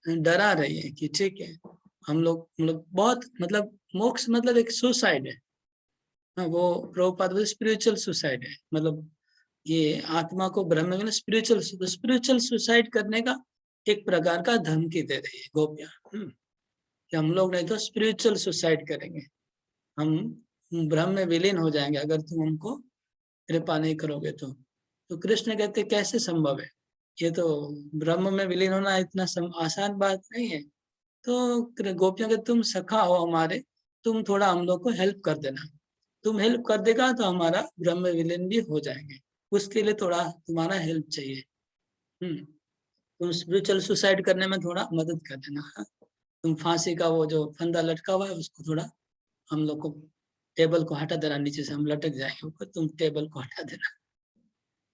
डरा रही है कि ठीक है हम लोग मतलब बहुत मतलब मोक्ष मतलब एक सुसाइड है। वो प्रभुपाद स्पिरिचुअल सुसाइड है। मतलब ये आत्मा को ब्रह्म में स्पिरिचुअल सुसाइड करने का एक प्रकार का धमकी दे रही है गोपियां कि हम लोग नहीं तो स्पिरिचुअल सुसाइड करेंगे, हम ब्रह्म में विलीन हो जाएंगे अगर तुम हमको कृपा नहीं करोगे तो कृष्ण कहते कैसे संभव है, ये तो ब्रह्म में विलीन होना इतना आसान बात नहीं है। तो गोपियों के तुम सखा हो हमारे, तुम थोड़ा हम लोग को हेल्प कर देना, तुम हेल्प कर देगा तो हमारा ब्रह्म विलीन भी हो जाएंगे, उसके लिए थोड़ा तुम्हारा हेल्प चाहिए। तुम स्पिरिचुअल सुसाइड करने में थोड़ा मदद कर देना। तुम फांसी का वो जो फंदा लटका हुआ है उसको थोड़ा हम लोग को टेबल को हटा देना, नीचे से हम लटक जाएंगे ऊपर, तुम टेबल को हटा देना।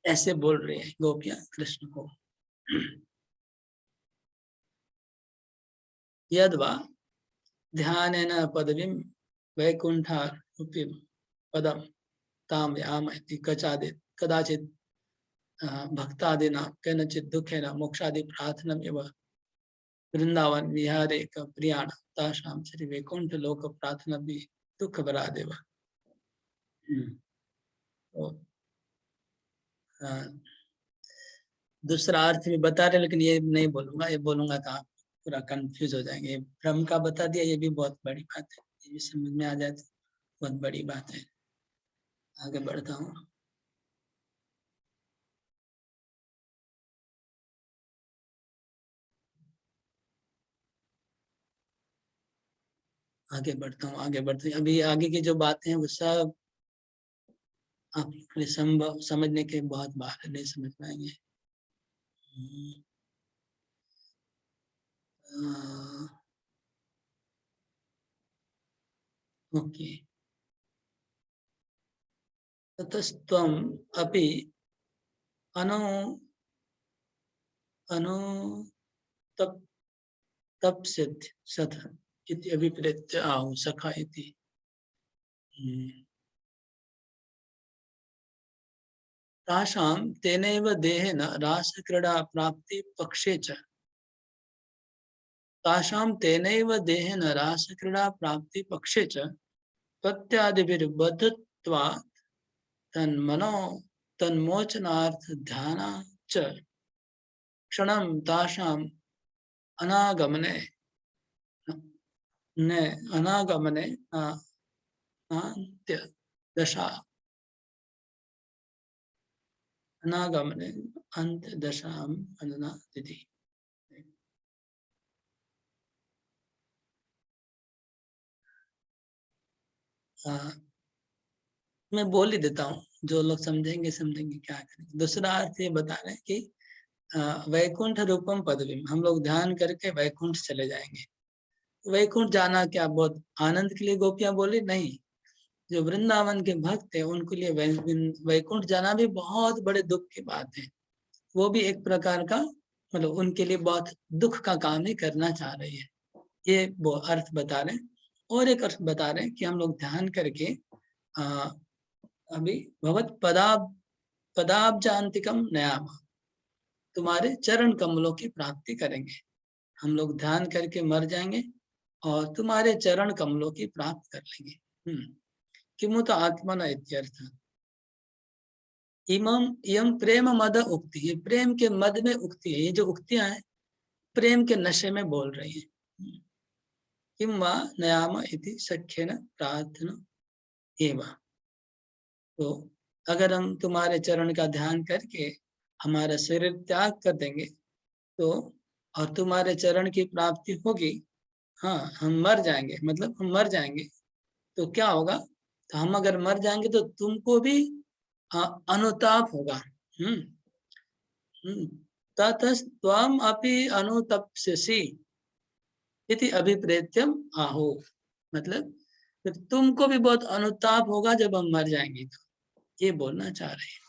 ऐसे बोल रही है गोपियां कृष्ण को। यद्वा ध्यानेन पदवीं वैकुंठारूपिं पदम ताम याम इति कदाचित् भक्तादिना केनचित् दुखेन मोक्षादि प्रार्थनम् एव वृंदावन विहारे का प्रियाण ताशाम श्री वैकुंठ लोक प्रार्थना भी दुख भरा देवा। तो दूसरा अर्थ भी बता रहे, लेकिन ये नहीं बोलूंगा, ये बोलूंगा तो आप पूरा कंफ्यूज हो जाएंगे। भ्रम का बता दिया, ये भी बहुत बड़ी बात है, ये भी समझ में आ जाए तो बहुत बड़ी बात है। आगे बढ़ता हूँ। आगे बढ़ता हूँ, आगे बढ़ते हैं। अभी आगे की जो बातें हैं वो सब आप समझने के बहुत बाहर नहीं समझ पाएंगे। ओके। ततस्त्वम् अपि अनु अनु तप तपस्यत् सथ इति अभिप्रेत्य आहु सखा इति। तासां तेनैव देहेन रासक्रीडा प्राप्ति पक्षे च, तासां तेनैव देहेन रासक्रीडा प्राप्ति पक्षे च प्रत्यादिभिर्बद्धत्वात् तन्मनो तन्मोचनार्थ ध्याना च क्षणं तासां अनागमने अनागमने अन्त्य दशा अनागमने अंत दशाम अनना तिथि। मैं बोल ही देता हूँ, जो लोग समझेंगे समझेंगे, क्या करेंगे। दूसरा अर्थ ये बता रहे हैं कि वैकुंठ रूपम पदवी, हम लोग ध्यान करके वैकुंठ चले जाएंगे। वैकुंठ जाना क्या बहुत आनंद के लिए गोपियां बोली? नहीं, जो वृंदावन के भक्त है उनके लिए वैकुंठ जाना भी बहुत बड़े दुख की बात है। वो भी एक प्रकार का मतलब उनके लिए बहुत दुख का काम ही करना चाह रही है, ये वो अर्थ बता रहे हैं। और एक अर्थ बता रहे हैं कि हम लोग ध्यान करके अभी भगवत पदाब्जांतिकम नयाम, तुम्हारे चरण कमलों की प्राप्ति करेंगे। हम लोग ध्यान करके मर जाएंगे और तुम्हारे चरण कमलों की प्राप्त कर लेंगे। किमुत आत्मना इत्यर्थ। इमं प्रेम मद उक्ति, ये प्रेम के मद में उक्ति है। ये जो उक्तियां हैं प्रेम के नशे में बोल रही है। किम वा नयाम इति सख्येन प्रार्थना एवं। तो अगर हम तुम्हारे चरण का ध्यान करके हमारा शरीर त्याग कर देंगे तो और तुम्हारे चरण की प्राप्ति होगी, हाँ हम मर जाएंगे, मतलब हम मर जाएंगे तो क्या होगा, तो हम अगर मर जाएंगे तो तुमको भी अनुताप होगा। ततस्त्वम् अपि अनुतप्स्यसि इति अभिप्रेत्यम आहो, मतलब तो तुमको भी बहुत अनुताप होगा जब हम मर जाएंगे, तो ये बोलना चाह रहे हैं।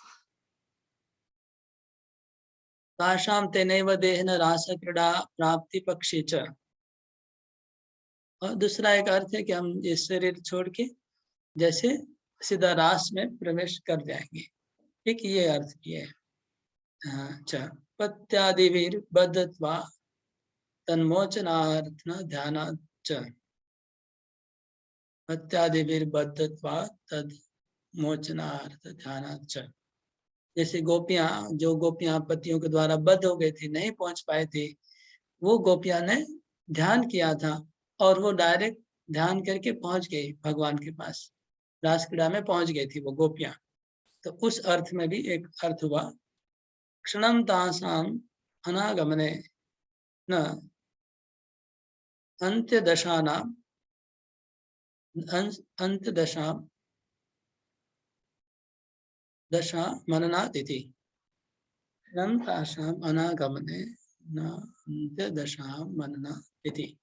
ताशाम तेनैव देहेन रासक्रीडा प्राप्ति पक्षे च। और दूसरा एक अर्थ है कि हम ये शरीर छोड़ के जैसे सीधा रास में प्रवेश कर जाएंगे, ठीक ये अर्थ किया है। अच्छा, पत्यादिवीर बद्धत्वा तन्मोचनार्थ ध्याना च, पत्यादिवीर बद्धत्वा तद मोचनार्थ ध्याना च। जैसे गोपियां, जो गोपियां पतियों के द्वारा बद्ध हो गई थी, नहीं पहुंच पाए थे, वो गोपियां ने ध्यान किया था और वो डायरेक्ट ध्यान करके पहुंच गई भगवान के पास, रासक्रीड़ा में पहुंच गई थी वो गोपियां। तो उस अर्थ में भी एक अर्थ हुआ क्षणम तासाम अनागमने न अंत्य दशाना अंत दशा मनना तिथि। क्षणम तासाम अनागमने न अंत्य दशा मनना तिथि।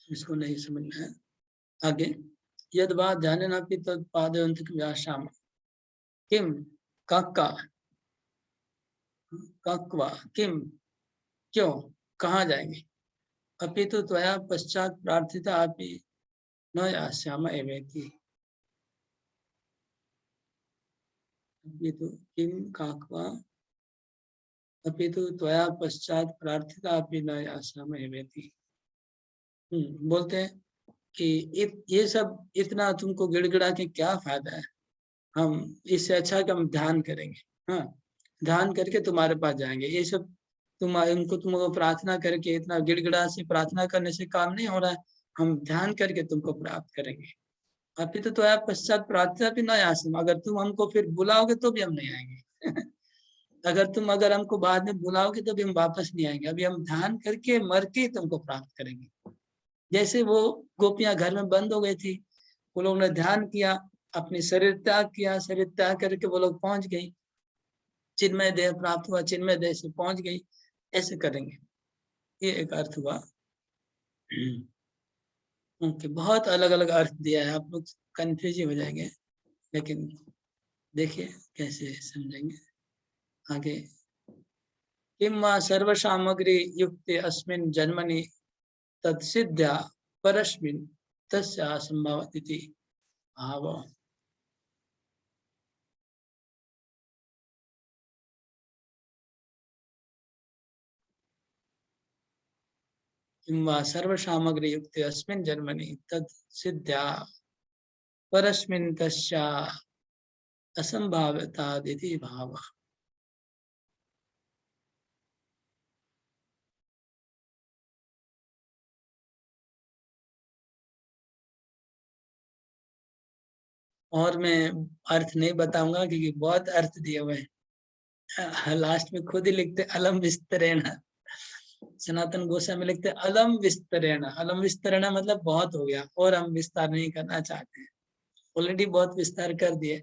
इसको नहीं समझना है। आगे यद वा जाननापि तत्पादयन्ति व्यासाम किम कक्का कक्वा किम क्यों कहाँ जाएंगे अपितु त्वया पश्चात प्रार्थिता अपि न यास्याम एवेति अपितु किम कक्वा अपितु त्वया पश्चात प्रार्थिता अपि न यास्याम एवेति। बोलते हैं कि ये सब इतना तुमको गिड़गिड़ा के क्या फायदा है, हम इससे अच्छा कि हम ध्यान करेंगे। हाँ, ध्यान करके तुम्हारे पास जाएंगे। ये सब तुमको प्रार्थना करके इतना गिड़गिड़ा से प्रार्थना करने से काम नहीं हो रहा है, हम ध्यान करके तुमको प्राप्त करेंगे। अभी तो आप पश्चात प्रार्थना भी ना आसम, अगर तुम हमको फिर बुलाओगे तो भी हम नहीं आएंगे। अगर हमको बाद में बुलाओगे तो भी हम वापस नहीं आएंगे। अभी हम ध्यान करके मर के तुमको प्राप्त करेंगे। जैसे वो गोपियां घर में बंद हो गई थी, वो लोग ने ध्यान किया, अपनी शरीर त्याग किया, शरीर त्याग करके वो लोग पहुंच गई, चिन्मय देह प्राप्त हुआ, चिन्मय देह से पहुंच गई। ऐसे करेंगे, ये एक अर्थ हुआ। उनके बहुत अलग अलग अर्थ दिया है, आप लोग कंफ्यूज हो जाएंगे, लेकिन देखिए कैसे समझेंगे आगे। किम वा सर्व सामग्री युक्त अस्मिन् जन्मनि तत्सिद्ध्या परस्मिन् तस्या संभवति भाव। किम वा सर्व सामग्री युक्त अस्मिन् जन्मनि तत्सिद्ध्या परस्मिन् तस्या असंभाव्यतादिति भाव। और मैं अर्थ नहीं बताऊंगा क्योंकि बहुत अर्थ दिए हुए हैं। लास्ट में खुद ही लिखते अलम विस्तरेण, सनातन गोस्वामी लिखते अलम विस्तरेण। अलम विस्तरेण मतलब बहुत हो गया और हम विस्तार नहीं करना चाहते हैं, ऑलरेडी बहुत विस्तार कर दिए।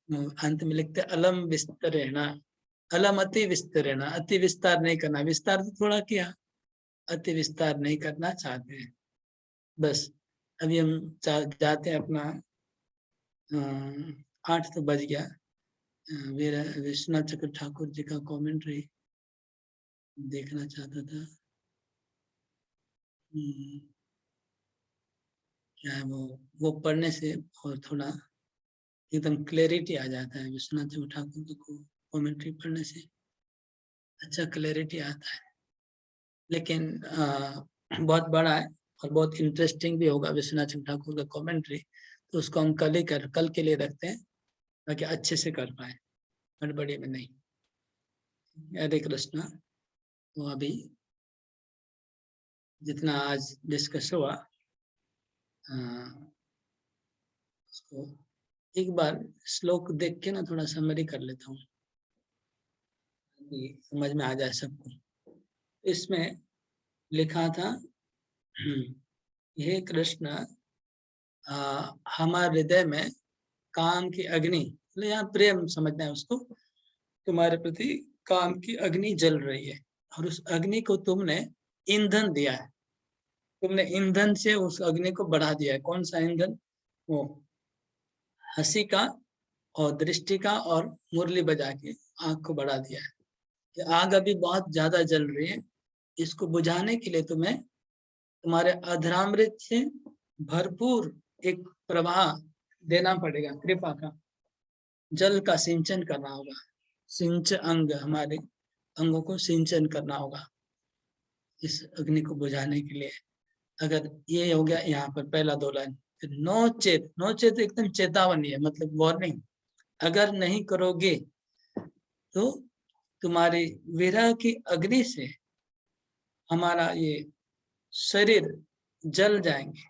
अंत में लिखते अलम विस्तरेण, अलम अति विस्तरेण, अति विस्तार नहीं करना, विस्तार तो थोड़ा किया, अति विस्तार नहीं करना चाहते हैं। बस अभी हम जाते हैं अपना 8 तो बज गया। मेरा विश्वनाथ चक्र ठाकुर जी का कमेंट्री देखना चाहता था। क्या है वो पढ़ने से और थोड़ा एकदम क्लैरिटी आ जाता है। विश्वनाथ चक्र ठाकुर को कमेंट्री पढ़ने से अच्छा क्लैरिटी आता है। लेकिन बहुत बड़ा है और बहुत इंटरेस्टिंग भी होगा विश्वनाथ चक्र ठाकुर का कमेंट्री, तो उसको हम कल के लिए रखते हैं ताकि अच्छे से कर पाए, गड़बड़ी में नहीं। हरे कृष्णा। तो अभी जितना आज डिस्कस हुआ उसको एक बार श्लोक देख के ना थोड़ा समरी कर लेता हूँ, समझ में आ जाए सबको। इसमें लिखा था हे कृष्ण, हमारे हृदय में काम की अग्नि, मतलब यहाँ प्रेम समझना है उसको, तुम्हारे प्रति काम की अग्नि जल रही है और उस अग्नि को तुमने ईंधन दिया है। तुमने ईंधन से उस अग्नि को बढ़ा दिया है। कौन सा ईंधन? वो हंसी का और दृष्टि का और मुरली बजा के आग को बढ़ा दिया है। कि आग अभी बहुत ज्यादा जल रही है, इसको बुझाने के लिए तुम्हें तुम्हारे अधरामृत से भरपूर एक प्रवाह देना पड़ेगा, कृपा का जल का सिंचन करना होगा। सिंच अंग, हमारे अंगों को सिंचन करना होगा इस अग्नि को बुझाने के लिए। अगर ये हो गया यहाँ पर पहला 2 लाइन, फिर नो चेत एकदम चेतावनी है, मतलब वार्निंग। अगर नहीं करोगे तो तुम्हारी विरह की अग्नि से हमारा ये शरीर जल जाएंगे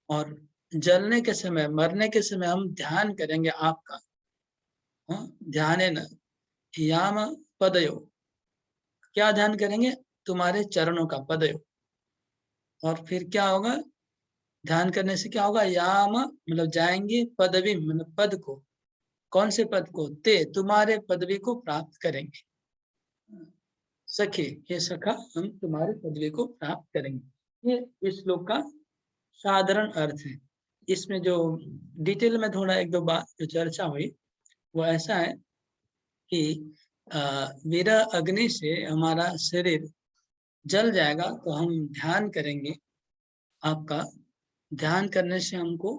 और जलने के समय, मरने के समय हम ध्यान करेंगे आपका। ध्यान है न याम पदयो, क्या ध्यान करेंगे? तुम्हारे चरणों का पदयो। और फिर क्या होगा? ध्यान करने से क्या होगा, याम मतलब जाएंगे, पदवी मतलब पद को, कौन से पद को, ते तुम्हारे पदवी को प्राप्त करेंगे, सखे हे सखा हम तुम्हारे पदवी को प्राप्त करेंगे। ये इस श्लोक का साधारण अर्थ है। इसमें जो डिटेल में थोड़ा एक दो बात जो चर्चा हुई वो ऐसा है कि वीरा अग्नि से हमारा शरीर जल जाएगा तो हम ध्यान करेंगे, आपका ध्यान करने से हमको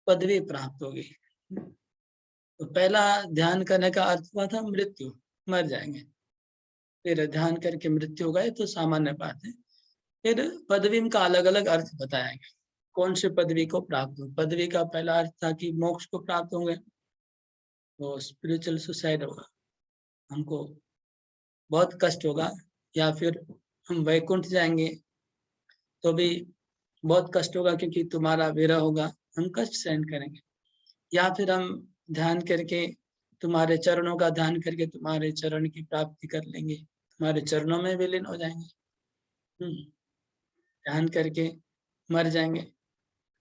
पदवी प्राप्त होगी। तो पहला ध्यान करने का अर्थ हुआ था मृत्यु, मर जाएंगे, फिर ध्यान करके मृत्यु हो गए तो सामान्य बात है। फिर पदवी का अलग अलग अर्थ बताया गया, कौन से पदवी को प्राप्त हो। पदवी का पहला अर्थ था कि मोक्ष को प्राप्त होंगे, तो स्पिरिचुअल सुसाइड होगा, हमको बहुत कष्ट होगा, या फिर हम वैकुंठ जाएंगे तो भी बहुत कष्ट होगा क्योंकि तुम्हारा विरह होगा, हम कष्ट सहन करेंगे। या फिर हम ध्यान करके तुम्हारे चरणों का ध्यान करके तुम्हारे चरण की प्राप्ति कर लेंगे, तुम्हारे चरणों में विलीन हो जाएंगे। ध्यान करके मर जाएंगे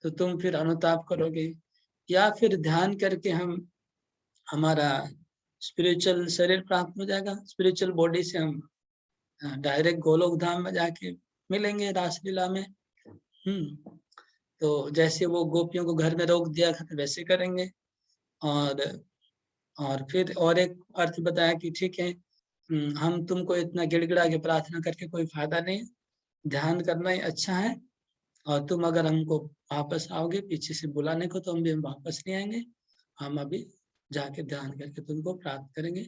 तो तुम फिर अनुताप करोगे। या फिर ध्यान करके हम हमारा स्पिरिचुअल शरीर प्राप्त हो जाएगा, स्पिरिचुअल बॉडी से हम डायरेक्ट गोलोक धाम में जाके मिलेंगे रासलीला में। तो जैसे वो गोपियों को घर में रोक दिया था वैसे करेंगे। और फिर और एक अर्थ बताया कि ठीक है, हम तुमको इतना गिड़गिड़ा के प्रार्थना करके कोई फायदा नहीं, ध्यान करना ही अच्छा है, और तुम अगर हमको वापस आओगे पीछे से बुलाने को तो हम भी वापस नहीं आएंगे, हम अभी जाके ध्यान करके तुमको प्राप्त करेंगे।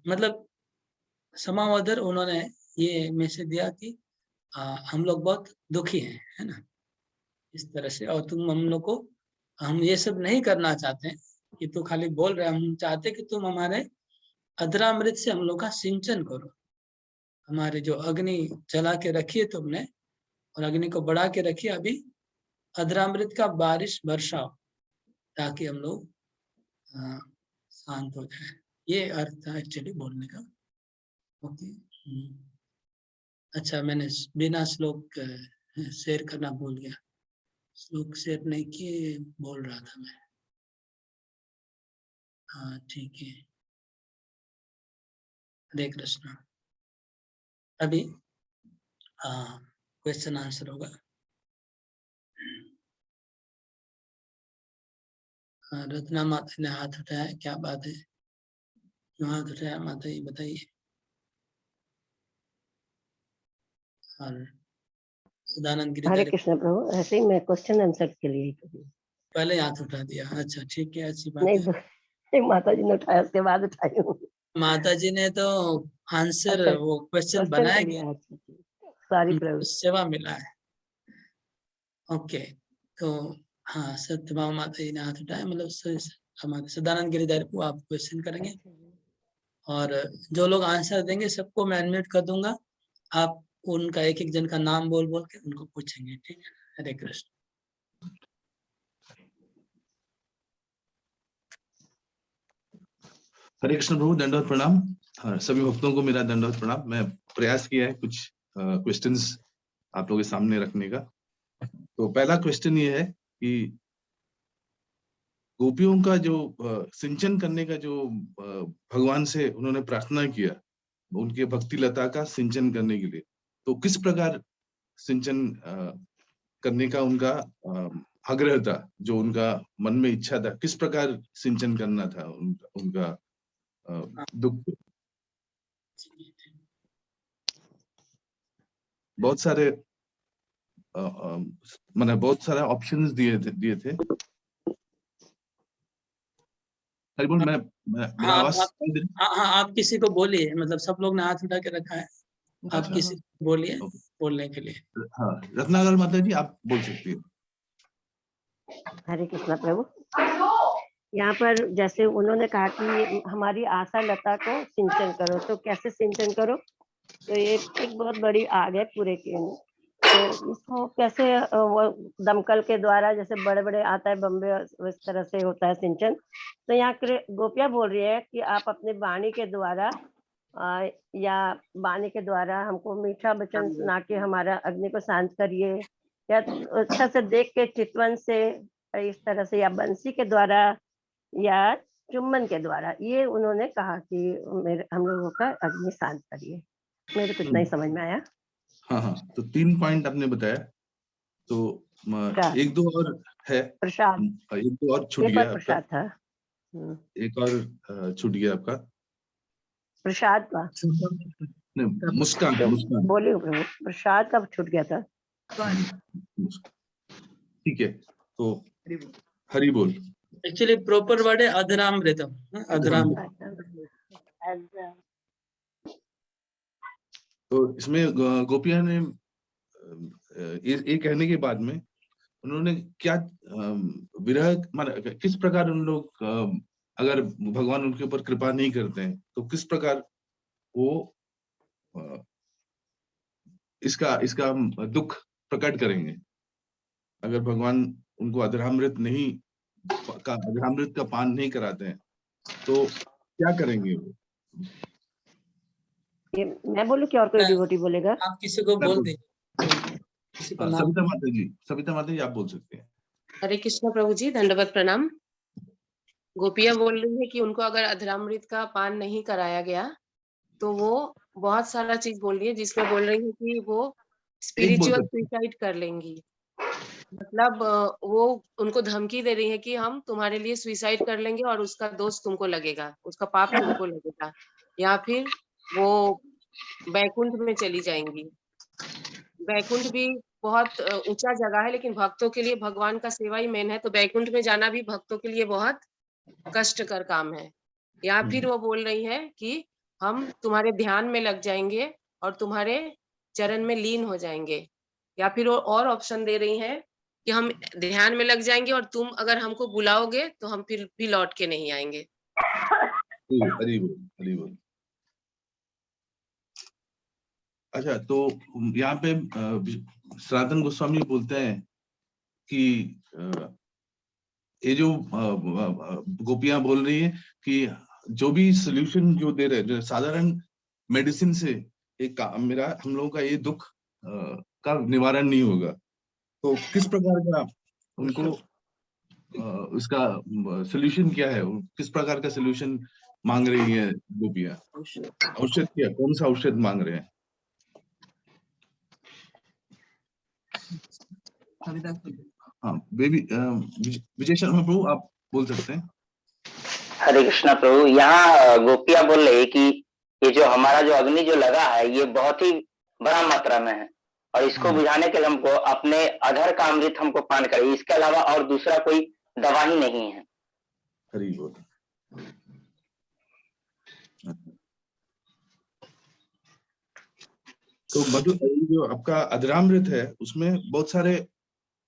मतलब समावदर उन्होंने ये मैसेज दिया कि हम लोग बहुत दुखी हैं, है ना, इस तरह से, और तुम हम लोग को, हम ये सब नहीं करना चाहते कि तू खाली बोल रहे, हम चाहते कि तुम हमारे अधरामृत से हम लोग का सिंचन करो, हमारे जो अग्नि जला के रखी है तुमने और अग्नि को बढ़ा के रखिए, अभी अधरामृत का बारिश बरसाओ ताकि हम लोग शांत हो जाए। ये अर्थ था एक्चुअली बोलने का। ओके, अच्छा मैंने बिना श्लोक शेयर करना भूल गया, श्लोक शेयर नहीं किए, बोल रहा था मैं। हाँ ठीक है, हरे कृष्णा। अभी क्वेश्चन आंसर होगा। रत्ना माता ने हाथ उठाया, क्या बात है, क्यों हाथ उठाया माता जी बताइए। और सदानंद हरे गिरिधर कृष्ण प्रभु, ऐसे ही मैं क्वेश्चन आंसर के लिए पहले हाथ उठा दिया, अच्छा ठीक है, अच्छी बात नहीं, है। माता जी ने उठाया उसके बाद उठाई हूँ। माता जी ने तो आंसर अच्छा, वो क्वेश्चन क्वेश्चन बनाया कर लिया। सॉरी प्रभु। सेवा मिला है। ओके, तो हाँ सत्यभामा माता जी ने हाथ उठाया, मतलब हमारे सदानंद गिरिधर को आप क्वेश्चन करेंगे, और जो लोग आंसर देंगे सबको मैं अनम्यूट कर दूंगा, आप उनका एक एक जन का नाम बोल बोल के उनको पूछेंगे, ठीक है। हरे कृष्ण। हरे कृष्ण प्रभु, दंडवत प्रणाम। सभी भक्तों को मेरा दंडवत प्रणाम। मैं प्रयास किया है कुछ क्वेश्चंस आप लोगों के सामने रखने का। तो पहला क्वेश्चन ये है कि गोपियों का जो सिंचन करने का जो भगवान से उन्होंने प्रार्थना किया, उनके भक्ति लता का सिंचन करने के लिए, तो किस प्रकार सिंचन करने का उनका आग्रह था, जो उनका मन में इच्छा था, किस प्रकार सिंचन करना था उनका दुख। बहुत सारे मैंने बहुत सारे ऑप्शंस दिए थे। बोल मैं मेरा हाँ आवाज हाँ आप किसी को बोलिए, मतलब सब लोग ने हाथ उठा के रखा है, आप अच्छा, किसी को बोलिए बोलने के लिए। हाँ, रत्नाकर माता जी आप बोल सकती हैं। हरे कृष्ण प्रभु, यहाँ पर जैसे उन्होंने कहा कि हमारी आशा लता को सिंचन करो, तो कैसे सिंचन करो, तो ये एक बहुत बड़ी आग है पूरे के। तो इसको कैसे वो दमकल के द्वारा, जैसे बड़े बड़े आता है बम्बे, उस तरह से होता है सिंचन। तो यहाँ गोपियां बोल रही है कि आप अपने वाणी के द्वारा या वाणी के द्वारा हमको मीठा वचन सुना के हमारा अग्नि को शांत करिए, या अच्छा से देख के चितवन से इस तरह से, या बंसी के द्वारा या चुम्बन के द्वारा, ये उन्होंने कहा कि हम लोगों का अग्नि शांत करिए। मेरे को इतना ही समझ में आया। हाँ हाँ, तो 3 पॉइंट आपने बताया, तो एक दो और है, प्रसाद, एक दो और छूट एक गया और आपका, प्रसाद था। एक और छूट गया आपका, प्रसाद का नहीं, मुस्कान। बोले प्रभु, प्रसाद का छूट गया था। ठीक है, तो हरि बोल। एक्चुअली प्रॉपर वर्ड है अधरामृतम, तो इसमें गोपियां ने ये कहने के बाद में उन्होंने क्या विरह, माना किस प्रकार उन लोग अगर भगवान उनके ऊपर कृपा नहीं करते हैं तो किस प्रकार वो इसका दुख प्रकट करेंगे। अगर भगवान उनको अधरामृत का पान नहीं कराते हैं तो क्या करेंगे वो? ये मैं बोलूं कि और कोई डिवोटी बोलेगा? आप किसी को बोल दे, किसी का नाम। सविता माता जी आप बोल सकते हैं। हरे कृष्ण प्रभु जी, दंडवत प्रणाम। गोपियां बोल रही है कि उनको अगर अधरामृत का पान नहीं कराया गया तो वो बहुत सारा चीज बोल रही है, जिसमें बोल रही है कि वो स्पिरिचुअल सुसाइड कर लेंगी। मतलब वो उनको धमकी दे रही है कि हम तुम्हारे लिए सुसाइड कर लेंगे और उसका दोष तुमको लगेगा, उसका पाप तुमको लगेगा, या फिर वो बैकुंठ में चली जाएंगी। बैकुंठ भी बहुत ऊंचा जगह है, लेकिन भक्तों के लिए भगवान का सेवा ही मेन है, तो बैकुंठ में जाना भी भक्तों के लिए बहुत कष्टकर काम है। या फिर वो बोल रही है कि हम तुम्हारे ध्यान में लग जाएंगे और तुम्हारे चरण में लीन हो जाएंगे। या फिर वो और ऑप्शन दे रही है कि हम ध्यान में लग जाएंगे और तुम अगर हमको बुलाओगे तो हम फिर भी लौट के नहीं आएंगे। हरि बोल, हरि बोल। अच्छा, तो यहाँ पे सनातन गोस्वामी बोलते हैं कि ये जो गोपियां बोल रही है कि जो भी सोल्यूशन जो दे रहे हैं, साधारण मेडिसिन से एक हम लोगों का ये दुख का निवारण नहीं होगा, तो किस प्रकार का उनको इसका सोल्यूशन क्या है, किस प्रकार का सोल्यूशन मांग रही है गोपियां? औषध क्या, कौन सा औषध मांग रहे हैं? हाँ बेबी, विजय शर्मा प्रभु आप बोल सकते हैं। हरे कृष्णा प्रभु, यहाँ गोपियां बोल रही है कि ये जो हमारा जो अग्नि जो लगा है ये बहुत ही बड़ा मात्रा में है और इसको बुझाने के लिए हमको अपने अधर का अमृत हमको पान करें, इसके अलावा और दूसरा कोई दवा ही नहीं है। हरि बोल। तो मधु, जो आपका अधरामृत है उसमें बहुत सारे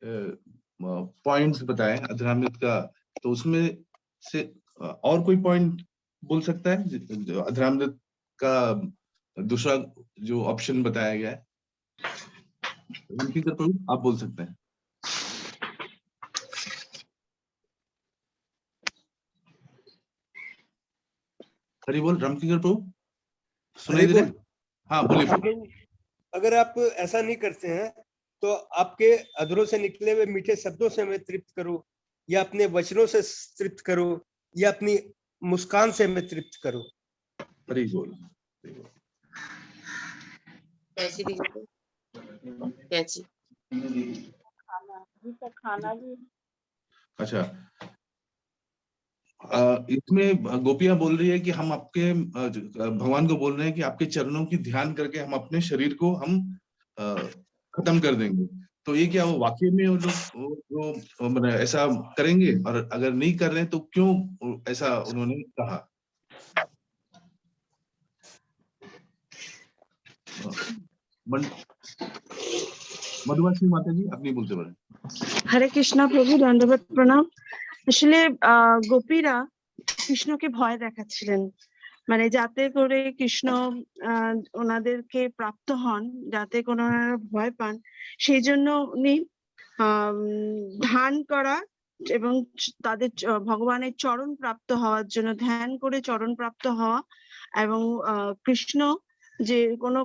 पॉइंट्स बताए अधरामृत का, तो उसमें से और कोई पॉइंट बोल सकता है जो अधरामृत का दूसरा जो ऑप्शन बताया गया है? आप बोल सकते हैं। हरि बोल, रामकिंकर प्रभु सुनाई दे रहे हैं? हाँ बोलिए। अगर आप ऐसा नहीं करते हैं तो आपके अधरों से निकले हुए मीठे शब्दों से मैं तृप्त करूं, या अपने वचनों से तृप्त करूं, या अपनी मुस्कान से मैं तृप्त करूं। हरि बोल। कैसी दीजिए? कैसी? खाना भी। अच्छा, इसमें गोपियां बोल रही है कि हम आपके भगवान को बोल रहे हैं कि आपके चरणों की ध्यान करके हम अपने शरीर को हम खत्म कर देंगे। तो ये क्या वो वाकई में वो ऐसा करेंगे, और अगर नहीं कर रहे हैं तो क्यों ऐसा उन्होंने कहा? मधुवासी माता जी आप नहीं बोलते बड़े। हरे कृष्णा प्रभु, दंडवत प्रणाम। আসলে গোপীরা কৃষ্ণকে ভয় দেখাচ্ছিলেন, মানে যাতে করে কৃষ্ণ ওনাদেরকে প্রাপ্ত হন, যাতে কোনো ভয় পান, সেই জন্য উনি ধ্যান করা এবং তাদের ভগবানের চরণ প্রাপ্ত হওয়ার জন্য ধ্যান করে চরণ প্রাপ্ত হওয়া, এবং কৃষ্ণ যে কোনো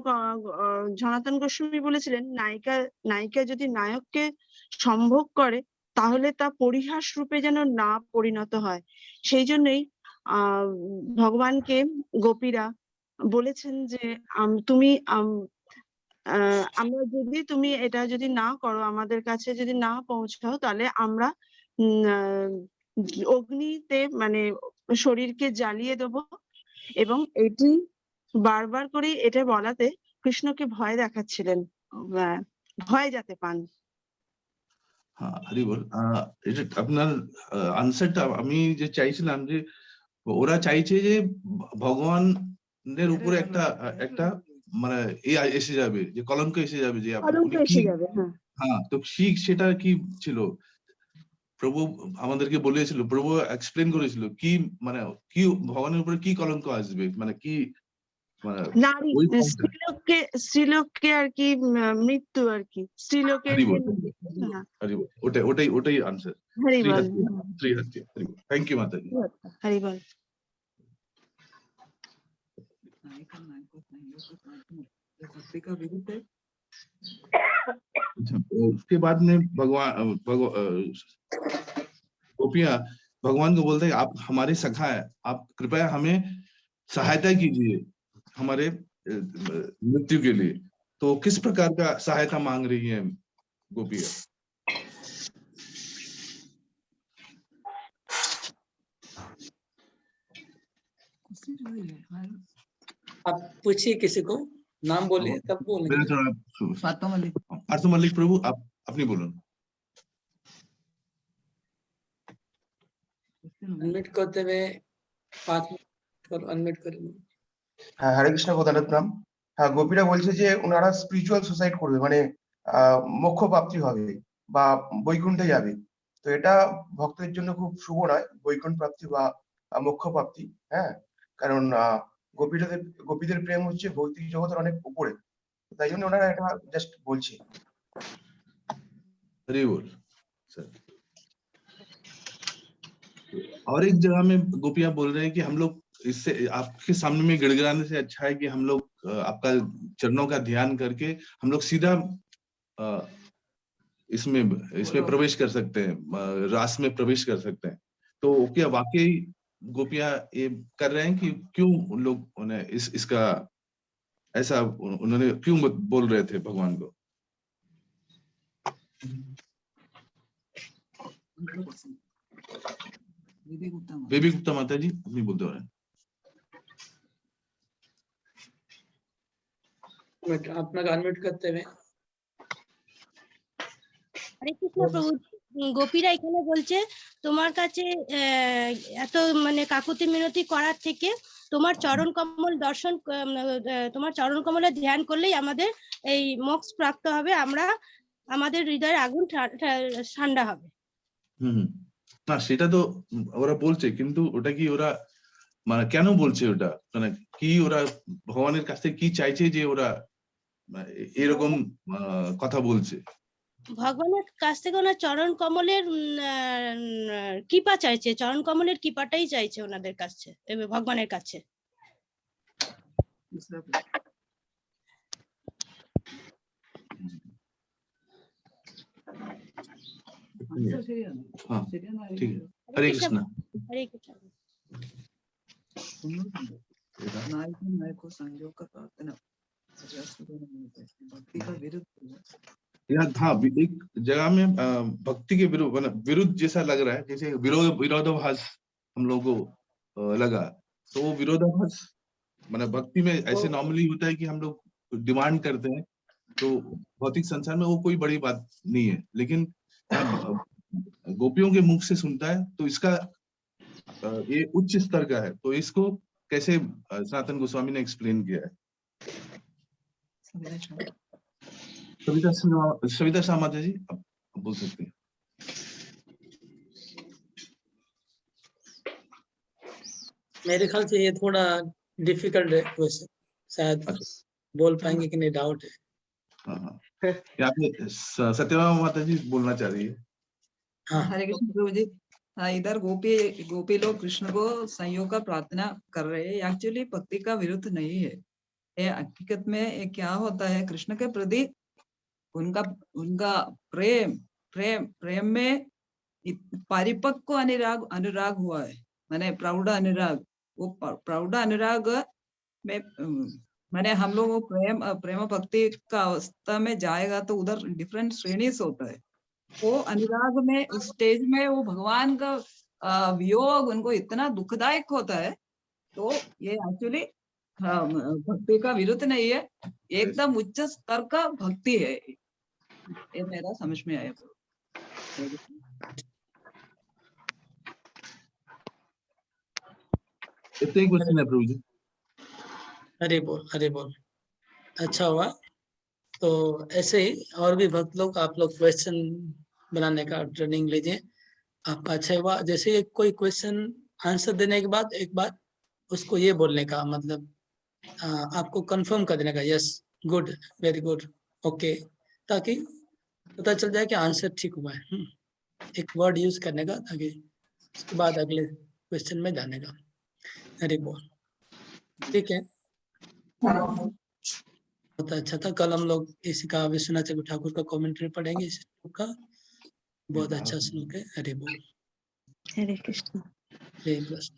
সনাতন গোস্বামী বলেছিলেন নায়িকা যদি নায়ককে সম্ভোগ করে তাহলে তা পরিহাস রূপে যেন না পরিণত হয়। সেই জন্যই ভগবানকে গোপীরা বলেছেন যে তুমি আমরা যদি তুমি এটা যদি না করো, আমাদের কাছে যদি না পৌঁছাও, তাহলে আমরা অগ্নিতে মানে শরীরকে জ্বালিয়ে দেবো। এবং এটি বারবার করে এটা বলাতে কৃষ্ণকে ভয় দেখাচ্ছিলেন, ভয় যাতে পান। হ্যাঁ, হরি বল। এটা আপনার আনসারটা আমি যে চাইছিলাম যে ওরা চাইছে যে ভগবানের উপরে একটা মানে এসে যাবে, যে কলঙ্ক এসে যাবে, যে উনি কি। হ্যাঁ, তো সেটা কি ছিল? প্রভু আমাদেরকে বলেছিল, প্রভু এক্সপ্লেন করেছিল কি মানে কি ভগবানের উপরে কি কলঙ্ক আসবে, মানে কি নারী স্ত্রীলোককে আর কি মৃত্যু আর কি, স্ত্রীলোকের ওটাই আনসার। থ্যাংক ইউ মাতাজি। হরি বল। उसके बाद में गोपियां भगवान को बोलते हैं आप हमारे सखा है, आप कृपया हमें सहायता कीजिए हमारे मृत्यु के लिए। तो किस प्रकार का सहायता मांग रही है गोपियां? आप पूछिए, किसी को नाम बोलिए तब बोलेंगे। आर्थो मलिक प्रभु आप अपनी बोलो। अनम्यूट करते हुए 5 मिनट अनम्यूट करेंगे। হ্যাঁ, হরে কৃষ্ণ, প্রধানত নাম। হ্যাঁ, গোপীরা বলছে যে ওনারা স্পিরিচুয়াল সুসাইড করবে, মানে মোক্ষ প্রাপ্তি হবে বা বৈকুণ্ঠে যাবে। তো এটা ভক্তের জন্য খুব শুভ নয়, বৈকুণ্ঠ প্রাপ্তি বা মোক্ষ প্রাপ্তি। হ্যাঁ, কারণ গোপীদের প্রেম হচ্ছে ভৌতিক জগতের অনেক উপরে, তাই জন্য ওনারা এটা জাস্ট বলছে। और एक जगह में गोपियां बोल रहे हैं कि हम लोग इससे आपके सामने में गिड़गिड़ाने से अच्छा है कि हम लोग आपका चरणों का ध्यान करके हम लोग सीधा इसमें प्रवेश कर सकते हैं, रास में प्रवेश कर सकते हैं। तो क्या वाकई गोपियां ये कर रहे हैं कि क्यों उन लोग उन्हें इसका ऐसा उन्होंने क्यों बोल रहे थे भगवान को? बेबी गुप्ता माता जी अपनी बोलते हो रहे हैं। আপনাকে আনমিউট করতে হবে। হরে কৃষ্ণ প্রভু, গোপীরা এখানে বলছে তোমার কাছে এত মানে কাকুতি মিনতি করার থেকে তোমার চরণ কমল দর্শন, তোমার চরণ কমলে ধ্যান করলেই আমাদের এই মোক্ষ প্রাপ্ত হবে, আমরা আমাদের হৃদয়ের আগুন ঠান্ডা হবে। না, সেটা তো ওরা বলছে, কিন্তু ওটা কি ওরা মানে কেন বলছে? ওটা মানে কি ওরা ভগবানের কাছ থেকে কি চাইছে যে ওরা এরকম কথা বলছে? ভগবানের কাছ থেকে ওনার চরণ কমলের কৃপা চাইছে, চরণ কমলের কৃপাটাই চাইছে ওনাদের কাছে, ভগবানের কাছে। ठीक है, हरे कृष्णा। हरे कृष्ण। हाँ, एक जगह में भक्ति के विरुद्ध जैसा लग रहा है, जैसे विरोधाभास हम लोगों को लगा। तो वो विरोधाभास मतलब भक्ति में ऐसे नॉर्मली होता है कि हम लोग डिमांड करते हैं, तो भौतिक संसार में वो कोई बड़ी बात नहीं है, लेकिन गोपियों के मुख से सुनता है तो इसका ये उच्च स्तर का है। तो इसको कैसे सनातन गोस्वामी ने एक्सप्लेन किया है? सविता शाह माता जी आप बोल सकते हैं। मेरे ख्याल से ये थोड़ा डिफिकल्ट है क्वेश्चन, शायद बोल पाएंगे कि नहीं, डाउट है। हाँ, यहाँ पे सत्यभामा माता जी बोलना चाह रही है। हरे कृष्ण प्रभु जी। इधर गोपी लोग कृष्ण को संयोग का प्रार्थना कर रहे हैं, एक्चुअली भक्ति का विरुद्ध नहीं है। ये हकीकत में ये क्या होता है, कृष्ण के प्रति उनका उनका प्रेम प्रेम प्रेम में परिपक्व अनुराग अनुराग हुआ है, माने प्रौढ़ अनुराग। वो प्रौढ़ अनुराग में माने हम लोग वो प्रेम प्रेम भक्ति का अवस्था में जाएगा तो उधर डिफरेंट श्रेणी होता है। वो अनुराग में उस स्टेज में वो भगवान का वियोग उनको इतना दुखदायक होता है। तो ये एक्चुअली भक्ति का विरुद्ध नहीं है, एकदम उच्च स्तर का भक्ति है। ये मेरा समझ में आया। इतना ही क्वेश्चन है प्रभु जी। हरे बोल, हरे बोल। अच्छा हुआ। तो ऐसे ही और भी भक्त लोग, आप लोग क्वेश्चन बनाने का ट्रेनिंग लीजिए, आपका अच्छा हुआ। जैसे कोई क्वेश्चन आंसर देने के बाद एक बार उसको ये बोलने का, मतलब आपको कंफर्म कर देने का, yes, good, very good, okay, ताकि पता चल जाए कि आंसर ठीक हुआ है। एक वर्ड यूज करने का, ताकि उसके बाद अगले क्वेश्चन में जाने का। हरि बोल। ठीक है, बहुत अच्छा था। कल हम लोग इसी का विश्वनाथ चक्रवर्ती ठाकुर का कमेंट्री पढ़ेंगे इस श्लोक का। बहुत अच्छा श्लोक है। हरि बोल। हरे कृष्ण। हरे कृष्ण।